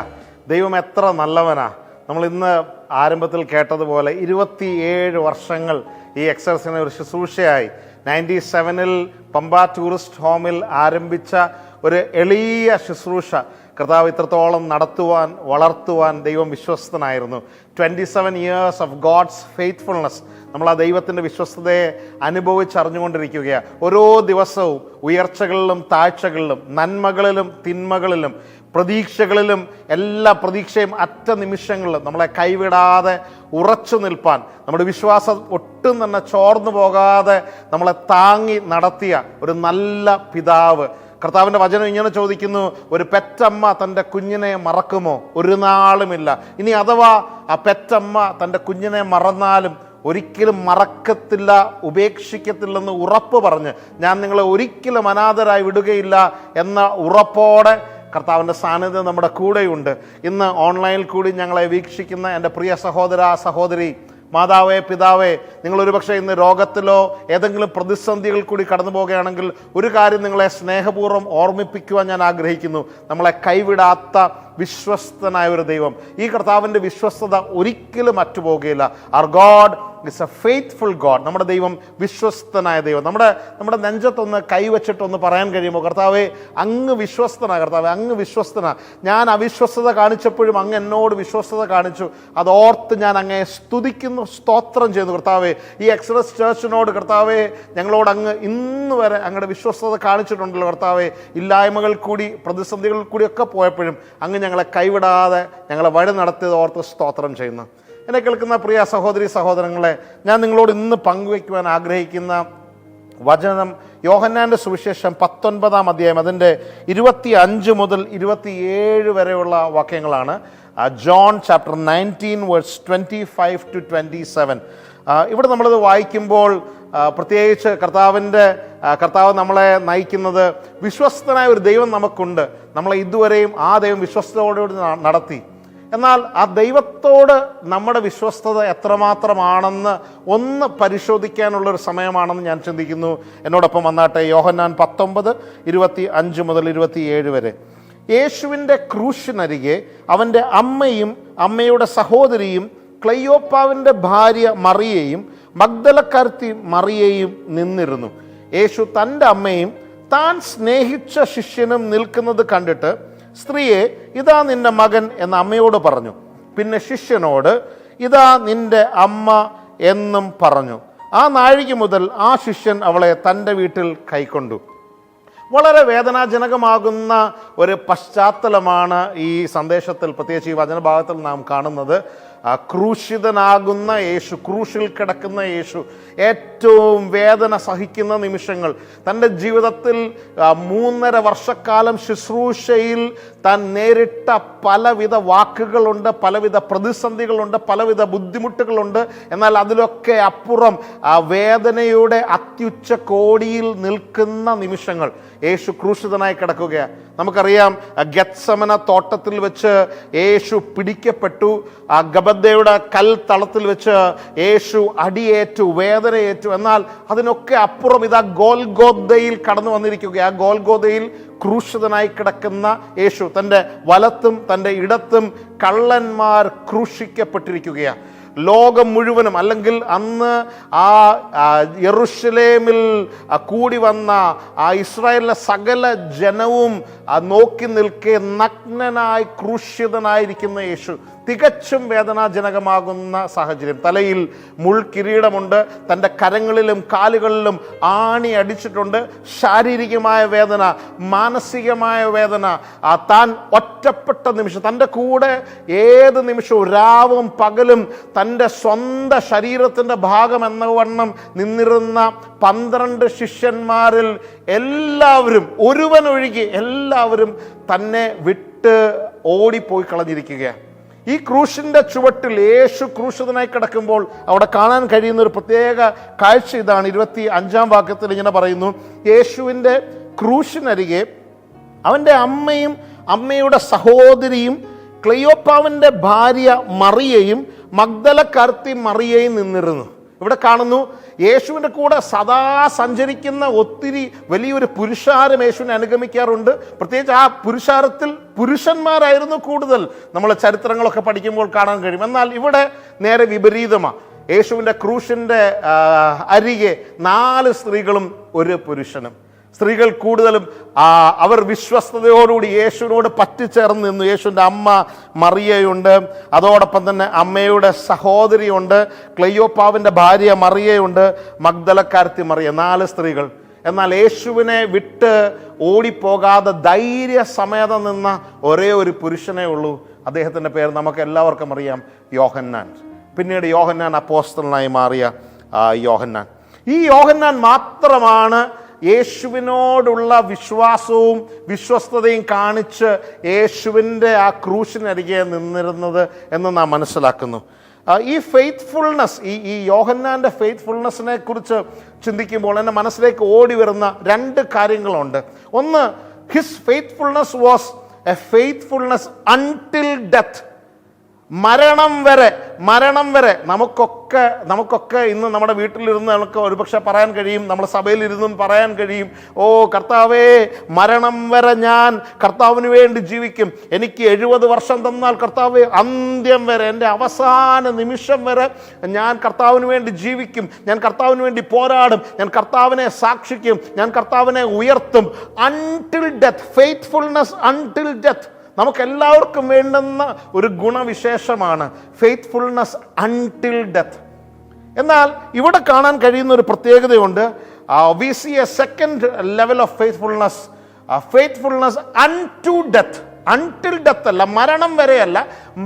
ദൈവം എത്ര നല്ലവനാ. നമ്മൾ ഇന്ന് ആരംഭത്തിൽ കേട്ടതുപോലെ 27 വർഷങ്ങൾ ഈ എക്സർസിന് ഒരു ശുശ്രൂഷയായി 97-ൽ പമ്പ ടൂറിസ്റ്റ് ഹോമിൽ ആരംഭിച്ച ഒരു എളിയ ശുശ്രൂഷ കർത്താവ് ഇത്രത്തോളം നടത്തുവാൻ, വളർത്തുവാൻ ദൈവം വിശ്വസ്തനായിരുന്നു. 27 years ഓഫ് ഗോഡ്സ് ഫെയ്ത്ത്ഫുൾനെസ്. നമ്മൾ ആ ദൈവത്തിൻ്റെ വിശ്വസ്തതയെ അനുഭവിച്ചറിഞ്ഞുകൊണ്ടിരിക്കുകയാണ്. ഓരോ ദിവസവും ഉയർച്ചകളിലും താഴ്ചകളിലും, നന്മകളിലും തിന്മകളിലും, പ്രതീക്ഷകളിലും, എല്ലാ പ്രതീക്ഷയും അറ്റ നിമിഷങ്ങളിലും നമ്മളെ കൈവിടാതെ ഉറച്ചു നിൽപ്പാൻ, നമ്മുടെ വിശ്വാസം ഒട്ടും തന്നെ ചോർന്നു പോകാതെ നമ്മളെ താങ്ങി നടത്തിയ ഒരു നല്ല പിതാവ്. കർത്താവിൻ്റെ വചനം ഇങ്ങനെ ചോദിക്കുന്നു, ഒരു പെറ്റമ്മ തൻ്റെ കുഞ്ഞിനെ മറക്കുമോ? ഒരു നാളുമില്ല. ഇനി അഥവാ ആ പെറ്റമ്മ തൻ്റെ കുഞ്ഞിനെ മറന്നാലും ഒരിക്കലും മറക്കത്തില്ല, ഉപേക്ഷിക്കത്തില്ലെന്ന് ഉറപ്പ് പറഞ്ഞ്, ഞാൻ നിങ്ങളെ ഒരിക്കലും അനാഥരായി വിടുകയില്ല എന്ന ഉറപ്പോടെ കർത്താവിൻ്റെ സാന്നിധ്യം നമ്മുടെ കൂടെയുണ്ട്. ഇന്ന് ഓൺലൈനിൽ കൂടി ഞങ്ങളെ വീക്ഷിക്കുന്ന എൻ്റെ പ്രിയ സഹോദര, സഹോദരി, മാതാവേ, പിതാവേ, നിങ്ങളൊരു പക്ഷേ ഇന്ന് രോഗത്തിലോ ഏതെങ്കിലും പ്രതിസന്ധികൾ കൂടി കടന്നു പോകുകയാണെങ്കിൽ ഒരു കാര്യം നിങ്ങളെ സ്നേഹപൂർവ്വം ഓർമ്മിപ്പിക്കുവാൻ ഞാൻ ആഗ്രഹിക്കുന്നു. നമ്മളെ കൈവിടാത്ത വിശ്വസ്തനായ ഒരു ദൈവം. ഈ കർത്താവിൻ്റെ വിശ്വസ്തത ഒരിക്കലും അറ്റുപോകുകയില്ല. അവർ God it's a faithful God. നമ്മുടെ ദൈവം വിശ്വസ്തനായ ദൈവം. നമ്മുടെ നെഞ്ചത്തൊന്ന് കൈവച്ചിട്ടൊന്ന് പറയാൻ കഴിയുമോ, കർത്താവേ അങ്ങ് വിശ്വസ്തനാ, കർത്താവേ അങ്ങ് വിശ്വസ്തനാ. ഞാൻ അവിശ്വസ്തത കാണിച്ചപ്പോഴും അങ്ങ് എന്നോട് വിശ്വസ്തത കാണിച്ചു. അതോർത്ത് ഞാൻ അങ്ങേ സ്തുതിക്കുന്നു, സ്തോത്രം ചെയ്യുന്നു. കർത്താവേ, ഈ എക്സഡസ് ചർച്ചിനോട് കർത്താവേ ഞങ്ങളോട് അങ്ങ് ഇന്ന് വരെ അങ്ങയുടെ വിശ്വസ്തത കാണിച്ചിട്ടുണ്ടല്ലോ കർത്താവേ. ഇല്ലായ്മകൾ കൂടി, പ്രതിസന്ധികളിൽ കൂടിയൊക്കെ പോയപ്പോഴും അങ്ങ് ഞങ്ങളെ കൈവിടാതെ ഞങ്ങളെ വഴി നടത്തിയത് ഓർത്ത് സ്തോത്രം ചെയ്യുന്നു. എന്നെ കേൾക്കുന്ന പ്രിയ സഹോദരി സഹോദരങ്ങളെ, ഞാൻ നിങ്ങളോട് ഇന്ന് പങ്കുവയ്ക്കുവാൻ ആഗ്രഹിക്കുന്ന വചനം യോഹന്നാൻ്റെ സുവിശേഷം 19-ാം അധ്യായം അതിൻ്റെ 25 മുതൽ 27 വരെയുള്ള വാക്യങ്ങളാണ്. John chapter 19 verse 25 to 27. ഇവിടെ നമ്മളിത് വായിക്കുമ്പോൾ പ്രത്യേകിച്ച് കർത്താവ് നമ്മളെ നയിക്കുന്നത്, വിശ്വസ്തനായ ഒരു ദൈവം നമുക്കുണ്ട്. നമ്മളെ ഇതുവരെയും ആ ദൈവം വിശ്വസ്തയോടുകൂടി നടത്തി. എന്നാൽ ആ ദൈവത്തോട് നമ്മുടെ വിശ്വസ്തത എത്രമാത്രമാണെന്ന് ഒന്ന് പരിശോധിക്കാനുള്ളൊരു സമയമാണെന്ന് ഞാൻ ചിന്തിക്കുന്നു. എന്നോടൊപ്പം വന്നാട്ടെ. യോഹന്നാൻ 19, 25 മുതൽ 27 വരെ. യേശുവിൻ്റെ ക്രൂശിനരികെ അവൻ്റെ അമ്മയും അമ്മയുടെ സഹോദരിയും ക്ലെയോപ്പാവിൻ്റെ ഭാര്യ മറിയയും മഗ്ദലക്കാരത്തി മറിയയും നിന്നിരുന്നു. യേശു തൻ്റെ അമ്മയും താൻ സ്നേഹിച്ച ശിഷ്യനും നിൽക്കുന്നത് കണ്ടിട്ട്, സ്ത്രീയെ, ഇതാ നിന്റെ മകൻ എന്ന് അമ്മയോട് പറഞ്ഞു. പിന്നെ ശിഷ്യനോട്, ഇതാ നിന്റെ അമ്മ എന്നും പറഞ്ഞു. ആ നാഴിക മുതൽ ആ ശിഷ്യൻ അവളെ തൻ്റെ വീട്ടിൽ കൈക്കൊണ്ടു. വളരെ വേദനാജനകമാകുന്ന ഒരു പശ്ചാത്തലമാണ് ഈ സന്ദേശത്തിൽ, പ്രത്യേകിച്ച് ഈ വചനഭാഗത്തിൽ നാം കാണുന്നത്. ക്രൂശിതനാകുന്ന യേശു, ക്രൂശിൽ കിടക്കുന്ന യേശു ഏറ്റവും വേദന സഹിക്കുന്ന നിമിഷങ്ങൾ. തൻ്റെ ജീവിതത്തിൽ 3.5 വർഷക്കാലം ശുശ്രൂഷയിൽ താൻ നേരിട്ട പലവിധ വാക്കുകളുണ്ട്, പലവിധ പ്രതിസന്ധികളുണ്ട്, പലവിധ ബുദ്ധിമുട്ടുകളുണ്ട്. എന്നാൽ അതിലൊക്കെ അപ്പുറം വേദനയുടെ അത്യുച്ച കോടിയിൽ നിൽക്കുന്ന നിമിഷങ്ങൾ. യേശു ക്രൂശിതനായി കിടക്കുകയാണ്. നമുക്കറിയാം, ഗെത്സമന തോട്ടത്തിൽ വെച്ച് യേശു പിടിക്കപ്പെട്ടു. ഗബദ്ദയുടെ കൽത്തളത്തിൽ വെച്ച് യേശു അടിയേറ്റു, വേദനയേറ്റു. എന്നാൽ അതിനൊക്കെ അപ്പുറം ഇതാ ഗോൽഗോഥയിൽ കടന്നു വന്നിരിക്കുകയാണ്. ആ ഗോൽഗോഥയിൽ ക്രൂശിതനായി കിടക്കുന്ന യേശു, തൻ്റെ വലത്തും തൻ്റെ ഇടത്തും കള്ളന്മാർ ക്രൂശിക്കപ്പെട്ടിരിക്കുകയാണ്. ലോകം മുഴുവനും, അല്ലെങ്കിൽ അന്ന് ആ യെരുശലേമിൽ കൂടി വന്ന ആ ഇസ്രായേലിലെ സകല ജനവും നോക്കി നിൽക്കെ നഗ്നനായി ക്രൂശിതനായിരിക്കുന്ന യേശു. തികച്ചും വേദനാജനകമാകുന്ന സാഹചര്യം. തലയിൽ മുൾക്കിരീടമുണ്ട്, തൻ്റെ കരങ്ങളിലും കാലുകളിലും ആണി അടിച്ചിട്ടുണ്ട്. ശാരീരികമായ വേദന, മാനസികമായ വേദന. താൻ ഒറ്റപ്പെട്ട നിമിഷം, തൻ്റെ കൂടെ ഏത് നിമിഷവും രാവും പകലും തൻ്റെ സ്വന്തം ശരീരത്തിൻ്റെ ഭാഗം എന്ന വണ്ണം നിന്നിരുന്ന 12 ശിഷ്യന്മാരിൽ എല്ലാവരും, ഒരുവനൊഴികെ എല്ലാവരും തന്നെ വിട്ട് ഓടിപ്പോയി കളഞ്ഞിരിക്കുകയാണ്. ഈ ക്രൂശിൻ്റെ ചുവട്ടിൽ യേശു ക്രൂശിതനായി കിടക്കുമ്പോൾ അവിടെ കാണാൻ കഴിയുന്ന ഒരു പ്രത്യേക കാഴ്ച ഇതാണ്. 25-ാം വാക്യത്തിൽ ഇങ്ങനെ പറയുന്നു, യേശുവിൻ്റെ ക്രൂശിനരികെ അവൻ്റെ അമ്മയും അമ്മയുടെ സഹോദരിയും ക്ലെയോപ്പാവിൻ്റെ ഭാര്യ മറിയയും മഗ്ദലക്കാരത്തി മറിയയും നിന്നിരുന്നു. ഇവിടെ കാണുന്നു യേശുവിൻ്റെ കൂടെ സദാ സഞ്ചരിക്കുന്ന ഒത്തിരി വലിയൊരു പുരുഷാരം യേശുവിനെ അനുഗമിക്കാറുണ്ട്. പ്രത്യേകിച്ച് ആ പുരുഷാരത്തിൽ പുരുഷന്മാരായിരുന്നു കൂടുതൽ. നമ്മൾ ചരിത്രങ്ങളൊക്കെ പഠിക്കുമ്പോൾ കാണാൻ കഴിയും. എന്നാൽ ഇവിടെ നേരെ വിപരീതമാണ്. യേശുവിൻ്റെ ക്രൂശിൻ്റെ അരികെ 4 സ്ത്രീകളും ഒരു പുരുഷനും. സ്ത്രീകൾ കൂടുതലും അവർ വിശ്വസ്തയോടുകൂടി യേശുവിനോട് പറ്റിച്ചേർന്ന് നിന്നു. യേശുവിൻ്റെ അമ്മ മറിയയുണ്ട്, അതോടൊപ്പം തന്നെ അമ്മയുടെ സഹോദരിയുണ്ട്, ക്ലെയോപ്പാവിൻ്റെ ഭാര്യ മറിയയുണ്ട്, മഗ്ദലക്കാരത്തി മറിയ, 4 സ്ത്രീകൾ. എന്നാൽ യേശുവിനെ വിട്ട് ഓടിപ്പോകാതെ ധൈര്യസമേതം നിന്ന ഒരേ ഒരു പുരുഷനേ ഉള്ളൂ. അദ്ദേഹത്തിൻ്റെ പേര് നമുക്ക് എല്ലാവർക്കും അറിയാം, യോഹന്നാൻ. പിന്നീട് യോഹന്നാൻ അപ്പോസ്തലനായി മാറിയ യോഹന്നാൻ. ഈ യോഹന്നാൻ മാത്രമാണ് യേശുവിനോടുള്ള വിശ്വാസവും വിശ്വസ്തതയും കാണിച്ച് യേശുവിൻ്റെ ആ ക്രൂശിനരികെ നിന്നിരുന്നത് എന്ന് നാം മനസ്സിലാക്കുന്നു. ഈ ഫെയ്ത്ത്ഫുൾനെസ്, ഈ യോഹന്നാൻ്റെ ഫെയ്ത്ത്ഫുൾനെസ്സിനെ കുറിച്ച് ചിന്തിക്കുമ്പോൾ എൻ്റെ മനസ്സിലേക്ക് ഓടി വരുന്ന 2 കാര്യങ്ങളുണ്ട്. ഒന്ന്, his faithfulness was A faithfulness until death. മരണം വരെ നമുക്കൊക്കെ ഇന്ന് നമ്മുടെ വീട്ടിലിരുന്ന് നമുക്ക് ഒരുപക്ഷെ പറയാൻ കഴിയും, നമ്മുടെ സഭയിലിരുന്നും പറയാൻ കഴിയും, ഓ കർത്താവേ, മരണം വരെ ഞാൻ കർത്താവിന് വേണ്ടി ജീവിക്കും. എനിക്ക് 70 വർഷം തന്നാൽ കർത്താവേ, അന്ത്യം വരെ, എൻ്റെ അവസാന നിമിഷം വരെ ഞാൻ കർത്താവിന് വേണ്ടി ജീവിക്കും, ഞാൻ കർത്താവിന് വേണ്ടി പോരാടും, ഞാൻ കർത്താവിനെ സാക്ഷിക്കും, ഞാൻ കർത്താവിനെ ഉയർത്തും. Until death, faithfulness until death നമുക്കെല്ലാവർക്കും വേണ്ടുന്ന ഒരു ഗുണവിശേഷമാണ് ഫെയ്ത്ത്ഫുൾനെസ് അൺടിൽ ഡെത്ത്. എന്നാൽ ഇവിടെ കാണാൻ കഴിയുന്ന ഒരു പ്രത്യേകതയുണ്ട്. We see a second level of faithfulness, faithfulness unto death. Until death അല്ല, മരണം വരെയല്ല,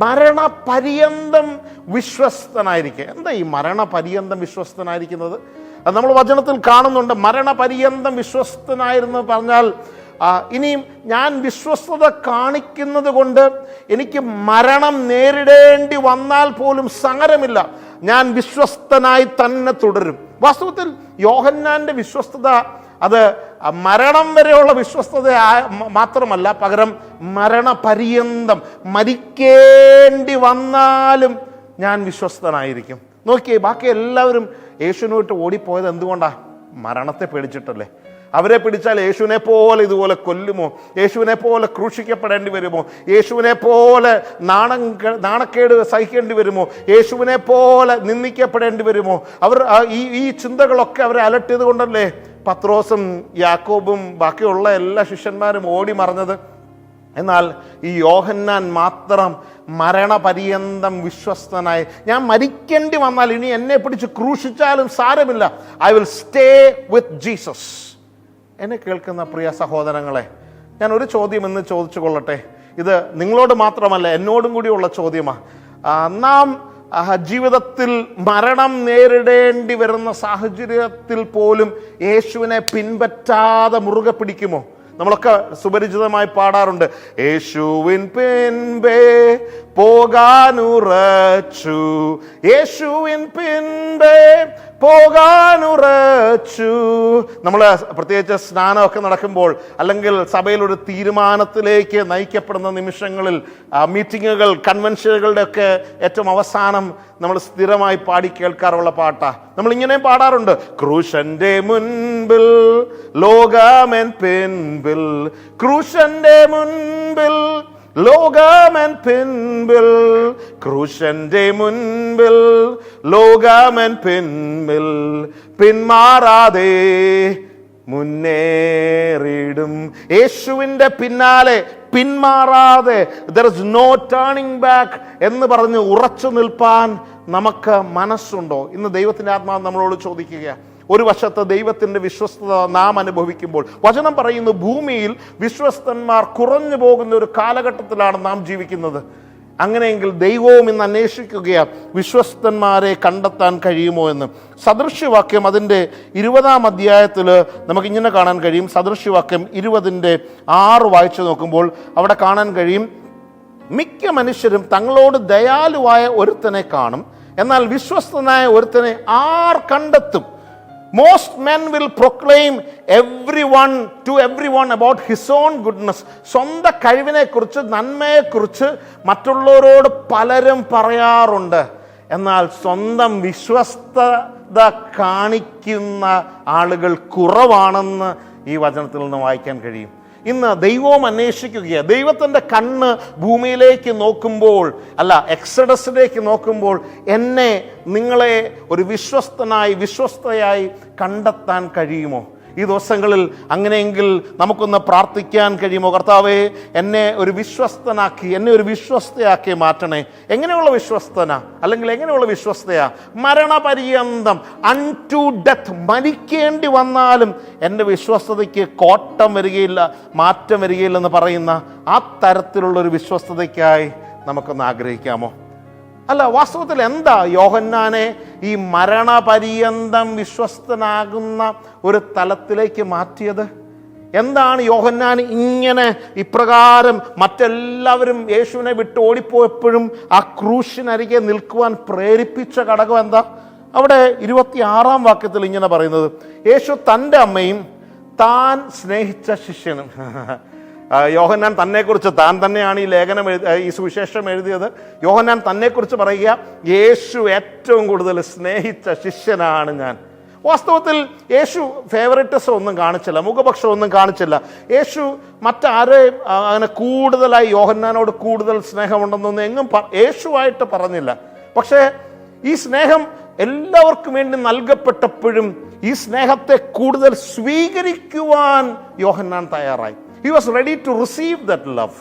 മരണപര്യന്തം വിശ്വസ്തനായിരിക്കുക. എന്താ ഈ മരണപര്യന്തം വിശ്വസ്തനായിരിക്കുന്നത്? അത് നമ്മൾ വചനത്തിൽ കാണുന്നുണ്ട്. മരണപര്യന്തം വിശ്വസ്തനായിരുന്നു പറഞ്ഞാൽ ഇനിയും ഞാൻ വിശ്വസ്തത കാണിക്കുന്നത് കൊണ്ട് എനിക്ക് മരണം നേരിടേണ്ടി വന്നാൽ പോലും സാരമില്ല, ഞാൻ വിശ്വസ്തനായി തന്നെ തുടരും. വാസ്തവത്തിൽ യോഹന്നാന്റെ വിശ്വസ്തത അത് മരണം വരെയുള്ള വിശ്വസ്തത മാത്രമല്ല, പകരം മരണപര്യന്തം, മരിക്കേണ്ടി വന്നാലും ഞാൻ വിശ്വസ്തനായിരിക്കും. നോക്കിയേ, ബാക്കി എല്ലാവരും യേശുവിനെ വിട്ട് ഓടിപ്പോയത് എന്തുകൊണ്ടാണ്? മരണത്തെ പേടിച്ചിട്ടല്ലേ. അവരെ പിടിച്ചാൽ യേശുവിനെ പോലെ ഇതുപോലെ കൊല്ലുമോ? യേശുവിനെ പോലെ ക്രൂശിക്കപ്പെടേണ്ടി വരുമോ? യേശുവിനെ പോലെ നാണക്കേട് സഹിക്കേണ്ടി വരുമോ? യേശുവിനെ പോലെ നിന്ദിക്കപ്പെടേണ്ടി വരുമോ? അവർ ഈ ചിന്തകളൊക്കെ അവരെ അലട്ടിയത് കൊണ്ടല്ലേ പത്രോസും യാക്കോബും ബാക്കിയുള്ള എല്ലാ ശിഷ്യന്മാരും ഓടി മറഞ്ഞത്. എന്നാൽ ഈ യോഹന്നാൻ മാത്രം മരണപര്യന്തം വിശ്വസ്തനായി, ഞാൻ മരിക്കേണ്ടി വന്നാൽ ഇനി എന്നെ പിടിച്ച് ക്രൂശിച്ചാലും സാരമില്ല, I will stay with Jesus. എന്നെ കേൾക്കുന്ന പ്രിയ സഹോദരങ്ങളെ, ഞാൻ ഒരു ചോദ്യം ഇന്ന് ചോദിച്ചു കൊള്ളട്ടെ. ഇത് നിങ്ങളോട് മാത്രമല്ല, എന്നോടും കൂടിയുള്ള ചോദ്യമാണ്. നാം ജീവിതത്തിൽ മരണം നേരിടേണ്ടി വരുന്ന സാഹചര്യത്തിൽ പോലും യേശുവിനെ പിൻപറ്റാതെ മുറുകെ പിടിക്കുമോ? നമ്മളൊക്കെ സുപരിചിതമായി പാടാറുണ്ട്, യേശുവിൻ പിൻപേ പോകാനുറച്ചു, യേശുവിൻ പിൻപേ പോകാനുറച്ചു. നമ്മൾ പ്രത്യേകിച്ച് സ്നാനമൊക്കെ നടക്കുമ്പോൾ അല്ലെങ്കിൽ സഭയിൽ ഒരു തീരുമാനത്തിലേക്ക് നയിക്കപ്പെടുന്ന നിമിഷങ്ങളിൽ, മീറ്റിങ്ങുകൾ, കൺവെൻഷനുകളുടെ ഒക്കെ ഏറ്റവും അവസാനം നമ്മൾ സ്ഥിരമായി പാടി കേൾക്കാറുള്ള പാട്ടാണ്. നമ്മളിങ്ങനെ പാടാറുണ്ട്, ക്രൂശന്റെ മുൻപിൽ ലോകമെൻ പിൻപിൽ, ക്രൂശന്റെ മുൻപിൽ ലോകമെൻ പിൻപിൽ, ക്രൂശന്റെ മുൻപിൽ ലോകമെൻ പിൻപിൽ, പിന്മാറാതെ മുന്നേറിടും. യേശുവിൻ്റെ പിന്നാലെ പിന്മാറാതെ, there is no turning back എന്ന് പറഞ്ഞ് ഉറച്ചു നിൽപ്പാൻ നമുക്ക് മനസ്സുണ്ടോ? ഇന്ന് ദൈവത്തിൻ്റെ ആത്മാവ് നമ്മളോട് ചോദിക്കുക. ഒരു വശത്ത് ദൈവത്തിൻ്റെ വിശ്വസ്തത നാം അനുഭവിക്കുമ്പോൾ, വചനം പറയുന്നു ഭൂമിയിൽ വിശ്വസ്തന്മാർ കുറഞ്ഞു പോകുന്ന ഒരു കാലഘട്ടത്തിലാണ് നാം ജീവിക്കുന്നത്. അങ്ങനെയെങ്കിൽ ദൈവവും ഇന്ന് അന്വേഷിക്കുകയാണ് വിശ്വസ്തന്മാരെ കണ്ടെത്താൻ കഴിയുമോ എന്ന്. സദൃശ്യവാക്യം അതിൻ്റെ 20-ാം അധ്യായത്തിൽ നമുക്കിങ്ങനെ കാണാൻ കഴിയും. സദൃശ്യവാക്യം 20:6 വായിച്ചു നോക്കുമ്പോൾ അവിടെ കാണാൻ കഴിയും, മിക്ക മനുഷ്യരും തങ്ങളോട് ദയാലുവായ ഒരുത്തനെ കാണും, എന്നാൽ വിശ്വസ്തനായ ഒരുത്തനെ ആർ കണ്ടെത്തും? Most men will proclaim to everyone about his own goodness. സ്വന്തം കഴിവിനെക്കുറിച്ച്, നന്മയെക്കുറിച്ച് മറ്റുള്ളവരോട് പലരും പറയാറുണ്ട്. എന്നാൽ സ്വന്തം കാണിക്കുന്ന ആളുകൾ കുറവാണെന്ന് ഈ വചനത്തിൽ നിന്ന് വായിക്കാൻ കഴിയും. ഇന്ന് ദൈവവും അന്വേഷിക്കുകയാണ്. ദൈവത്തിൻ്റെ കണ്ണ് ഭൂമിയിലേക്ക് നോക്കുമ്പോൾ, എക്സഡസിലേക്ക് നോക്കുമ്പോൾ എന്നെ, നിങ്ങളെ ഒരു വിശ്വസ്തയായി കണ്ടെത്താൻ കഴിയുമോ? ഈ ദിവസങ്ങളിൽ അങ്ങനെയെങ്കിൽ നമുക്കൊന്ന് പ്രാർത്ഥിക്കാൻ കഴിയുമോ? കർത്താവേ, എന്നെ ഒരു വിശ്വസ്തനാക്കി, എന്നെ ഒരു വിശ്വസ്തയാക്കി മാറ്റണേ. എങ്ങനെയുള്ള വിശ്വസ്തന, അല്ലെങ്കിൽ എങ്ങനെയുള്ള വിശ്വസ്തയാ? മരണപര്യന്തം, അൺടു ഡെത്ത്, മരിക്കേണ്ടി വന്നാലും എൻ്റെ വിശ്വസ്തതയ്ക്ക് കോട്ടം വരികയില്ല, മാറ്റം വരികയില്ലെന്ന് പറയുന്ന ആ തരത്തിലുള്ളൊരു വിശ്വസ്തതയ്ക്കായി നമുക്കൊന്ന് ആഗ്രഹിക്കാമോ? വാസ്തവത്തിൽ എന്താ യോഹന്നാനെ ഈ മരണപര്യന്തം വിശ്വസ്തനാകുന്ന ഒരു തലത്തിലേക്ക് മാറ്റിയത്? എന്താണ് യോഹന്നാൻ ഇങ്ങനെ ഇപ്രകാരം മറ്റെല്ലാവരും യേശുവിനെ വിട്ട് ഓടിപ്പോയപ്പോഴും ആ ക്രൂശിനരികെ നിൽക്കുവാൻ പ്രേരിപ്പിച്ച ഘടകം എന്താ? അവിടെ 26-ാം വാക്യത്തിൽ ഇങ്ങനെ പറയുന്നത്, യേശു തൻ്റെ അമ്മയും താൻ സ്നേഹിച്ച ശിഷ്യനും. യോഹന്നാൻ തന്നെക്കുറിച്ച്, താൻ തന്നെയാണ് ഈ സുവിശേഷം എഴുതിയത്. യോഹന്നാൻ തന്നെക്കുറിച്ച് പറയുക, യേശു ഏറ്റവും കൂടുതൽ സ്നേഹിച്ച ശിഷ്യനാണ് ഞാൻ. വാസ്തവത്തിൽ യേശു ഫേവറിറ്റിസം ഒന്നും കാണിച്ചില്ല, മുഖപക്ഷം ഒന്നും കാണിച്ചില്ല. യേശു മറ്റാരെയും അങ്ങനെ കൂടുതലായി യോഹന്നാനോട് കൂടുതൽ സ്നേഹമുണ്ടെന്നൊന്നും എങ്ങും യേശുവായിട്ട് പറഞ്ഞില്ല. പക്ഷേ ഈ സ്നേഹം എല്ലാവർക്കും വേണ്ടി നൽകപ്പെട്ടപ്പോഴും ഈ സ്നേഹത്തെ കൂടുതൽ സ്വീകരിക്കുവാൻ യോഹന്നാൻ തയ്യാറായി. He was ready to receive that love.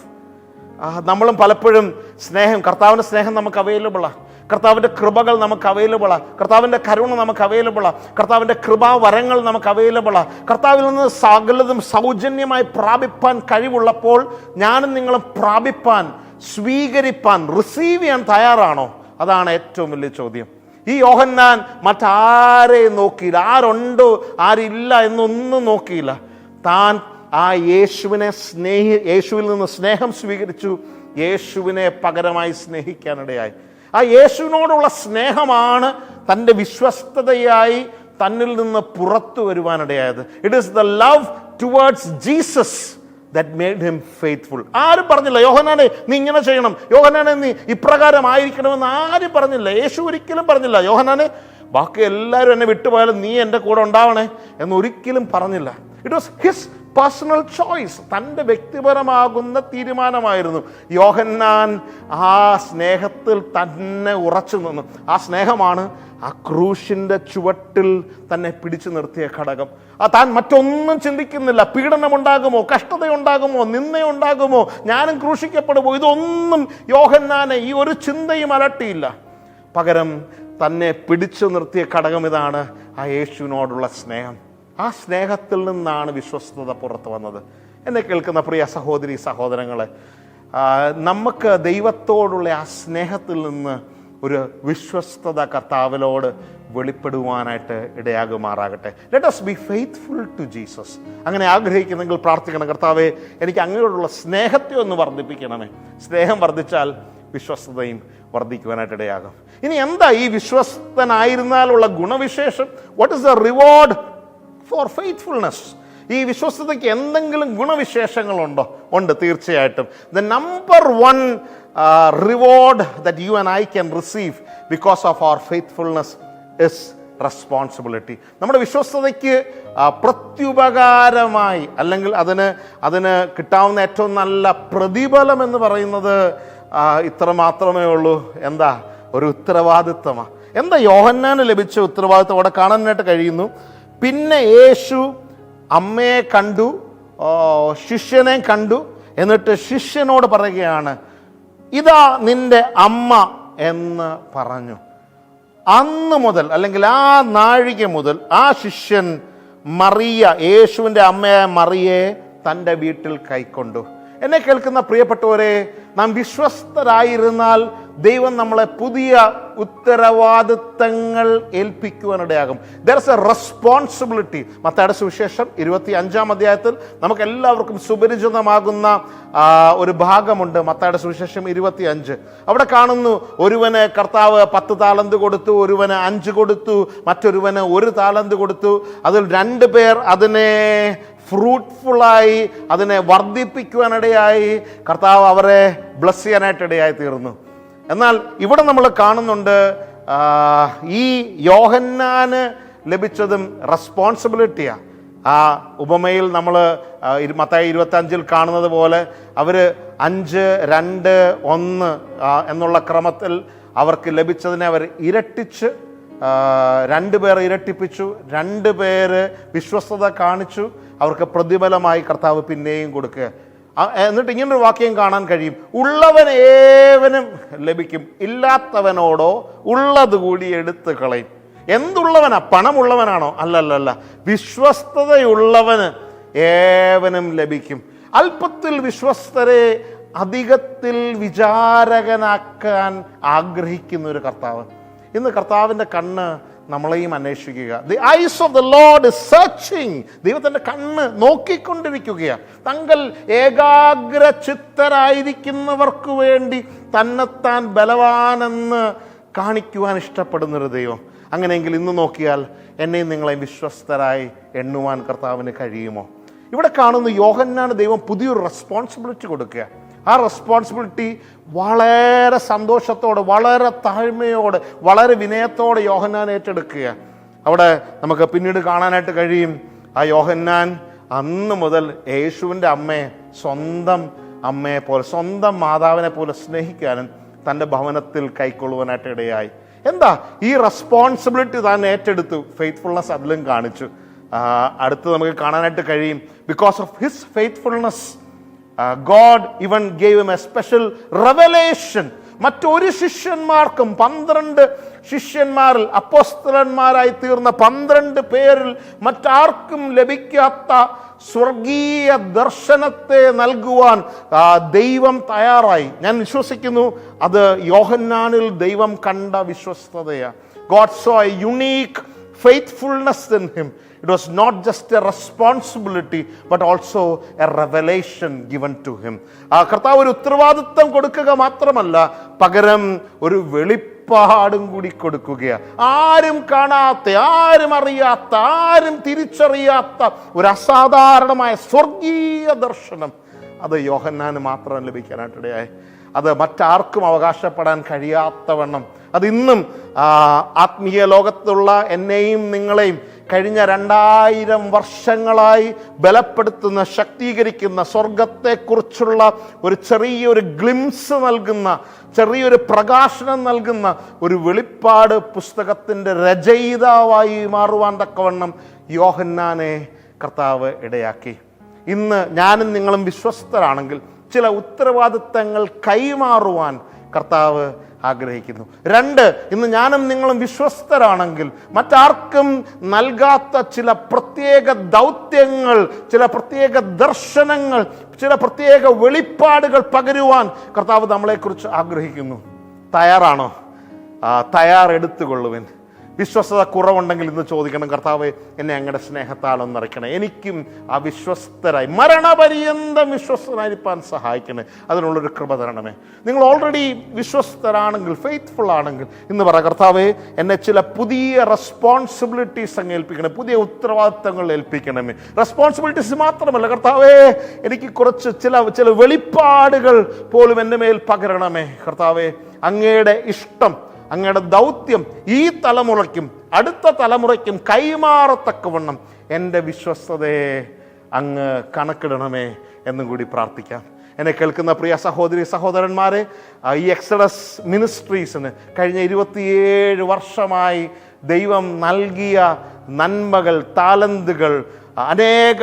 നമ്മളും പലപ്പോഴും കർത്താവിൻ്റെ സ്നേഹം നമുക്ക് അവൈലബിളാണ്, കർത്താവിൻ്റെ കൃപകൾ നമുക്ക് അവൈലബിളാണ്, കർത്താവിൻ്റെ കരുണ നമുക്ക് അവൈലബിളാണ്, കർത്താവിൻ്റെ കൃപാവരങ്ങൾ നമുക്ക് അവൈലബിളാണ്. കർത്താവിൽ നിന്ന് സകലതും സൗജന്യമായി പ്രാപിപ്പാൻ കഴിവുള്ളപ്പോൾ ഞാനും നിങ്ങളും പ്രാപിപ്പാൻ, സ്വീകരിപ്പാൻ, റിസീവ് ചെയ്യാൻ തയ്യാറാണോ? അതാണ് ഏറ്റവും വലിയ ചോദ്യം. ഈ യോഹന്നാൻ മറ്റാരെയും നോക്കിയില്ല, ആരുണ്ടോ ആരില്ല എന്നൊന്നും നോക്കിയില്ല. താൻ ആ യേശുവിൽ നിന്ന് സ്നേഹം സ്വീകരിച്ചു, യേശുവിനെ പകരമായി സ്നേഹിക്കാനിടയായി. ആ യേശുവിനോടുള്ള സ്നേഹമാണ് തൻ്റെ വിശ്വസ്തതയായി തന്നിൽ നിന്ന് പുറത്തു വരുവാനിടയായത്. It is the love towards Jesus that made him faithful. ആരും പറഞ്ഞില്ല യോഹന്നാനെ നീ ഇങ്ങനെ ചെയ്യണം, യോഹന്നാനെ നീ ഇപ്രകാരം ആയിരിക്കണമെന്ന് ആരും പറഞ്ഞില്ല. യേശു ഒരിക്കലും പറഞ്ഞില്ല യോഹന്നാനെ ബാക്കി എല്ലാവരും എന്നെ വിട്ടുപോയാലും നീ എൻ്റെ കൂടെ ഉണ്ടാവണേ എന്നൊരിക്കലും പറഞ്ഞില്ല. It was his personal choice, തൻ്റെ വ്യക്തിപരമാകുന്ന തീരുമാനമായിരുന്നു. യോഹന്നാൻ ആ സ്നേഹത്തിൽ തന്നെ ഉറച്ചു നിന്നു. ആ സ്നേഹമാണ് ആ ക്രൂശിൻ്റെ ചുവട്ടിൽ തന്നെ പിടിച്ചു നിർത്തിയ ഘടകം. താൻ മറ്റൊന്നും ചിന്തിക്കുന്നില്ല. പീഡനമുണ്ടാകുമോ, കഷ്ടതയുണ്ടാകുമോ, നിന്ദയുണ്ടാകുമോ, ഞാനും ക്രൂശിക്കപ്പെടുമോ, ഇതൊന്നും യോഹന്നാനെ ഈ ഒരു ചിന്തയും അലട്ടിയില്ല. പകരം തന്നെ പിടിച്ചു നിർത്തിയ ഘടകം ഇതാണ്, ആ യേശുവിനോടുള്ള സ്നേഹം. ആ സ്നേഹത്തിൽ നിന്നാണ് വിശ്വസ്തത പുറത്തു വന്നത്. എന്നെ കേൾക്കുന്ന പ്രിയ സഹോദരി സഹോദരങ്ങളെ, നമുക്ക് ദൈവത്തോടുള്ള ആ സ്നേഹത്തിൽ നിന്ന് ഒരു വിശ്വസ്തത കർത്താവിനോട് വെളിപ്പെടുവാനായിട്ട് ഇടയാകുമാറാകട്ടെ. Let us be faithful to Jesus. അങ്ങനെ ആഗ്രഹിക്കുന്നെങ്കിൽ പ്രാർത്ഥിക്കണം, കർത്താവേ എനിക്ക് അങ്ങയോടുള്ള സ്നേഹത്തെ ഒന്ന് വർദ്ധിപ്പിക്കണമേ. സ്നേഹം വർദ്ധിച്ചാൽ വിശ്വസ്തതയും വർദ്ധിക്കുവാനായിട്ട് ഇടയാകും. ഇനി എന്താ ഈ വിശ്വസ്തനായിരുന്നാലുള്ള ഗുണവിശേഷം? What is the reward for faithfulness? ഈ വിശ്വസ്തതയ്ക്ക് എന്തെങ്കിലും ഗുണവിശേഷങ്ങളുണ്ടോ? ഉണ്ട്, തീർച്ചയായിട്ടും. The number 1 reward that you and I can receive because of our faithfulness is responsibility. നമ്മുടെ വിശ്വസ്തതയ്ക്ക് പ്രത്യുപകാരമായി അല്ലെങ്കിൽ അതിന് കിട്ടാവുന്ന ഏറ്റവും നല്ല പ്രതിഫലം എന്ന് പറയുന്നത് ഇത്ര മാത്രമേ ഉള്ളൂ. എന്താ? ഒരു ഉത്തരവാദിത്വമാണ്. എന്താ യോഹന്നാന് ലഭിച്ച ഉത്തരവാദിത്വം അവിടെ കാണാനായിട്ട് കഴിയുന്നു. പിന്നെ യേശു അമ്മയെ കണ്ടു, ശിഷ്യനെ കണ്ടു, എന്നിട്ട് ശിഷ്യനോട് പറയുകയാണ്, ഇതാ നിന്റെ അമ്മ എന്ന് പറഞ്ഞു. അന്ന് മുതൽ അല്ലെങ്കിൽ ആ നാഴിക മുതൽ ആ ശിഷ്യൻ യേശുവിൻ്റെ അമ്മയായ മറിയെ തൻ്റെ വീട്ടിൽ കൈക്കൊണ്ടു. എന്നെ കേൾക്കുന്ന പ്രിയപ്പെട്ടവരെ, നാം വിശ്വസ്തരായിരുന്നാൽ ദൈവം നമ്മളെ പുതിയ ഉത്തരവാദിത്തങ്ങൾ ഏൽപ്പിക്കുവാനിടയാകും. There is a responsibility. മത്തായിയുടെ സുവിശേഷം 25-ാം അധ്യായത്തിൽ നമുക്ക് എല്ലാവർക്കും സുപരിചിതമാകുന്ന ഒരു ഭാഗമുണ്ട്. മത്തായിയുടെ സുവിശേഷം 25. അവിടെ കാണുന്നു, ഒരുവന് കർത്താവ് 10 താലന്ത് കൊടുത്തു, ഒരുവന് 5 കൊടുത്തു, മറ്റൊരുവന് 1 താലന്ത് കൊടുത്തു. അതിൽ 2 പേർ അതിനെ ഫ്രൂട്ട്ഫുള്ളായി, അതിനെ വർദ്ധിപ്പിക്കുവാനിടയായി. കർത്താവ് അവരെ ബ്ലസ് ചെയ്യാനായിട്ടിടയായി തീർന്നു. എന്നാൽ ഇവിടെ നമ്മൾ കാണുന്നുണ്ട്, ഈ യോഹന്നാന് ലഭിച്ചതും റെസ്പോൺസിബിലിറ്റിയാണ്. ആ ഉപമയിൽ നമ്മൾ മത്തായി 25 കാണുന്നത് പോലെ അവർ 5, 2, 1 എന്നുള്ള ക്രമത്തിൽ അവർക്ക് ലഭിച്ചതിനെ അവർ ഇരട്ടിച്ച്, 2 പേർ ഇരട്ടിപ്പിച്ചു, 2 പേര് വിശ്വസ്തത കാണിച്ചു. അവർക്ക് പ്രതിഫലമായി കർത്താവ് പിന്നെയും കൊടുക്കുക. എന്നിട്ട് ഇങ്ങനൊരു വാക്യം കാണാൻ കഴിയും: ഉള്ളവൻ ഏവനും ലഭിക്കും, ഇല്ലാത്തവനോടോ ഉള്ളത് കൂടി എടുത്തു കളയും. എന്തുള്ളവനാ? പണമുള്ളവനാണോ? അല്ലല്ല, വിശ്വസ്തതയുള്ളവന് ഏവനും ലഭിക്കും. അല്പത്തിൽ വിശ്വസ്തരെ അധികത്തിൽ വിചാരകനാക്കാൻ ആഗ്രഹിക്കുന്ന ഒരു കർത്താവ്. ഇന്ന് കർത്താവിൻ്റെ കണ്ണ് നമ്മളെയും അന്വേഷിക്കുക. The ice of the Lord is searching. ദൈവത്തിൻ്റെ കണ്ണ് നോക്കിക്കൊണ്ടിരിക്കുകയാണ്. തങ്ങൾ ഏകാഗ്ര ചിത്തരായിരിക്കുന്നവർക്ക് വേണ്ടി തന്നെത്താൻ ബലവാനെന്ന് കാണിക്കുവാൻ ഇഷ്ടപ്പെടുന്നൊരു ദൈവം. അങ്ങനെയെങ്കിൽ ഇന്ന് നോക്കിയാൽ എന്നെയും നിങ്ങളെയും വിശ്വസ്തരായി എണ്ണുവാൻ കർത്താവിന് കഴിയുമോ? ഇവിടെ കാണുന്ന യോഹന്നാന് ദൈവം പുതിയൊരു റെസ്പോൺസിബിലിറ്റി കൊടുക്കുക. ആ റെസ്പോൺസിബിലിറ്റി വളരെ സന്തോഷത്തോടെ, വളരെ താഴ്മയോടെ, വളരെ വിനയത്തോടെ യോഹന്നാൻ ഏറ്റെടുക്കുക. അവിടെ നമുക്ക് പിന്നീട് കാണാനായിട്ട് കഴിയും, ആ യോഹന്നാൻ അന്ന് മുതൽ യേശുവിൻ്റെ അമ്മയെ സ്വന്തം അമ്മയെ പോലെ, സ്വന്തം മാതാവിനെ പോലെ സ്നേഹിക്കാനും തൻ്റെ ഭവനത്തിൽ കൈക്കൊള്ളുവാനായിട്ട് ഇടയായി. എന്താ ഈ റെസ്പോൺസിബിലിറ്റി താൻ ഏറ്റെടുത്തു? ഫെയ്ത്ത്ഫുൾനെസ് അതിലും കാണിച്ചു. അടുത്ത് നമുക്ക് കാണാനായിട്ട് കഴിയും, because of his faithfulness God even gave him a special revelation. മറ്റൊരു ശിഷ്യന്മാർക്കും, 12 ശിഷ്യന്മാരിൽ, അപ്പോസ്തലന്മാരായി തീർന്ന 12 പേരിൽ മറ്റാർക്കും ലഭിക്കാത്ത സ്വർഗീയ ദർശനത്തെ നൽകുവാൻ ദൈവം തയ്യാറായി. ഞാൻ വിശ്വസിക്കുന്നു അത് യോഹന്നാനിൽ ദൈവം കണ്ട വിശ്വസ്തതയാണ്. God saw a unique faithfulness in him. It was not just a responsibility but also a revelation given to him. കർത്താവ് ഒരു ഉത്തരവാദിത്വം കൊടുക്കുക മാത്രമല്ല, പകരം ഒരു വെളിപ്പാടും കൂടി കൊടുക്കുകയാണ്. ആരും കാണാത്ത, ആരും അറിയാത്ത, ആരും തിരിച്ചറിയാത്ത ഒരു അസാധാരണമായ സ്വർഗീയ ദർശനം അത് യോഹന്നാന് മാത്രം ലഭിക്കാനായിട്ടിടയായി. അത് മറ്റാർക്കും അവകാശപ്പെടാൻ കഴിയാത്തവണ്ണം അത് ഇന്നും ആത്മീയ ലോകത്തുള്ള എന്നെയും നിങ്ങളെയും കഴിഞ്ഞ 2000 വർഷങ്ങളായി ബലപ്പെടുത്തുന്ന, ശക്തീകരിക്കുന്ന, സ്വർഗത്തെക്കുറിച്ചുള്ള ഒരു ചെറിയൊരു ഗ്ലിംസ് നൽകുന്ന, ചെറിയൊരു പ്രകാശനം നൽകുന്ന ഒരു വെളിപ്പാട് പുസ്തകത്തിൻ്റെ രചയിതാവായി മാറുവാൻ തക്കവണ്ണം യോഹന്നാനെ കർത്താവ് ഇടയാക്കി. ഇന്ന് ഞാനും നിങ്ങളും വിശ്വസ്തരാണെങ്കിൽ ചില ഉത്തരവാദിത്തങ്ങൾ കൈമാറുവാൻ കർത്താവ് ആഗ്രഹിക്കുന്നു. 2, ഇന്ന് ഞാനും നിങ്ങളും വിശ്വസ്തരാണെങ്കിൽ മറ്റാർക്കും നൽകാത്ത ചില പ്രത്യേക ദൗത്യങ്ങൾ, ചില പ്രത്യേക ദർശനങ്ങൾ, ചില പ്രത്യേക വെളിപ്പാടുകൾ പകരുവാൻ കർത്താവ് നമ്മളെക്കുറിച്ച് ആഗ്രഹിക്കുന്നു. തയ്യാറാണോ? തയ്യാറെടുത്തുകൊള്ളുവിൻ. വിശ്വസ്തത കുറവുണ്ടെങ്കിൽ ഇന്ന് ചോദിക്കണം, കർത്താവേ എന്നെ അങ്ങയുടെ സ്നേഹത്താലൊന്ന് നിറയ്ക്കണേ, എനിക്കും ആ വിശ്വസ്തരായി മരണപര്യന്തം വിശ്വസ്തനായിരിക്കാൻ സഹായിക്കണേ, അതിനുള്ളൊരു കൃപ തരണമേ. നിങ്ങൾ ഓൾറെഡി വിശ്വസ്തരാണെങ്കിൽ, ഫെയ്ത്ത്ഫുൾ ആണെങ്കിൽ ഇന്ന് പറ, കർത്താവേ എന്നെ ചില പുതിയ റെസ്പോൺസിബിലിറ്റീസ് അങ്ങ് ഏൽപ്പിക്കണേ, പുതിയ ഉത്തരവാദിത്തങ്ങൾ ഏൽപ്പിക്കണമേ. റെസ്പോൺസിബിലിറ്റീസ് മാത്രമല്ല, കർത്താവേ എനിക്ക് കുറച്ച് ചില വെളിപ്പാടുകൾ പോലും എൻ്റെ മേൽ പകരണമേ. കർത്താവേ അങ്ങയുടെ ഇഷ്ടം, അങ്ങയുടെ ദൗത്യം ഈ തലമുറയ്ക്കും അടുത്ത തലമുറയ്ക്കും കൈമാറത്തക്കവണ്ണം എൻ്റെ വിശ്വസ്തതയെ അങ്ങ് കണക്കിടണമേ എന്നും കൂടി പ്രാർത്ഥിക്കാം. എന്നെ കേൾക്കുന്ന പ്രിയ സഹോദരി സഹോദരന്മാരെ, ഈ എക്സഡസ് മിനിസ്ട്രീസിന് കഴിഞ്ഞ 27 വർഷമായി ദൈവം നൽകിയ നന്മകൾ, താലന്തുകൾ, അനേക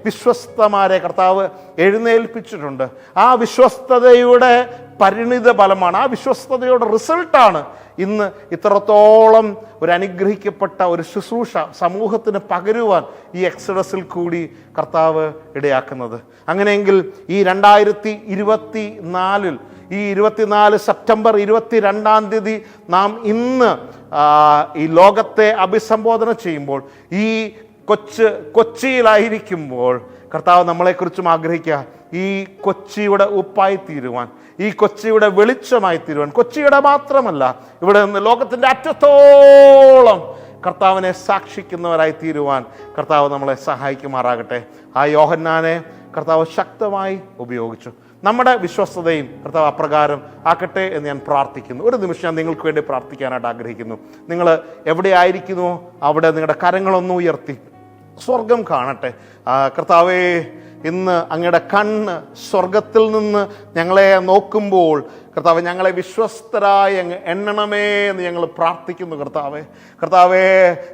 വിശ്വസ്തമാരെ കർത്താവ് എഴുന്നേൽപ്പിച്ചിട്ടുണ്ട്. ആ വിശ്വസ്തതയുടെ പരിണിത ഫലമാണ്, ആ വിശ്വസ്തതയുടെ റിസൾട്ടാണ് ഇന്ന് ഇത്രത്തോളം ഒരു അനുഗ്രഹിക്കപ്പെട്ട ഒരു ശുശ്രൂഷ സമൂഹത്തിന് പകരുവാൻ ഈ എക്സഡസിൽ കൂടി കർത്താവ് ഇടയാക്കുന്നത്. അങ്ങനെയെങ്കിൽ ഈ 2024 ഈ 24 സെപ്റ്റംബർ 22 നാം ഇന്ന് ഈ ലോകത്തെ അഭിസംബോധന ചെയ്യുമ്പോൾ, ഈ കൊച്ചിയിലായിരിക്കുമ്പോൾ കർത്താവ് നമ്മളെക്കുറിച്ചും ആഗ്രഹിക്കുക, ഈ കൊച്ചിയുടെ ഉപ്പായി തീരുവാൻ, ഈ കൊച്ചിയുടെ വെളിച്ചമായി തീരുവാൻ, കൊച്ചിയുടെ മാത്രമല്ല ഇവിടെ നിന്ന് ലോകത്തിൻ്റെ അറ്റത്തോളം കർത്താവിനെ സാക്ഷിക്കുന്നവരായി തീരുവാൻ കർത്താവ് നമ്മളെ സഹായിക്കുമാറാകട്ടെ. ആ യോഹന്നാനെ കർത്താവ് ശക്തമായി ഉപയോഗിച്ചു. നമ്മുടെ വിശ്വസ്തതയും കർത്താവ് അപ്രകാരം ആക്കട്ടെ എന്ന് ഞാൻ പ്രാർത്ഥിക്കുന്നു. ഒരു നിമിഷം ഞാൻ നിങ്ങൾക്ക് വേണ്ടി പ്രാർത്ഥിക്കാനായിട്ട് ആഗ്രഹിക്കുന്നു. നിങ്ങൾ എവിടെ ആയിരിക്കുന്നുവോ അവിടെ നിങ്ങളുടെ കരങ്ങളൊന്ന് ഉയർത്തി സ്വർഗം കാണട്ടെ. കർത്താവേ, ഇന്ന് അങ്ങയുടെ കണ്ണ് സ്വർഗത്തിൽ നിന്ന് ഞങ്ങളെ നോക്കുമ്പോൾ കർത്താവെ, ഞങ്ങളെ വിശ്വസ്തരായി അങ്ങ് എണ്ണണമേ എന്ന് ഞങ്ങൾ പ്രാർത്ഥിക്കുന്നു. കർത്താവേ,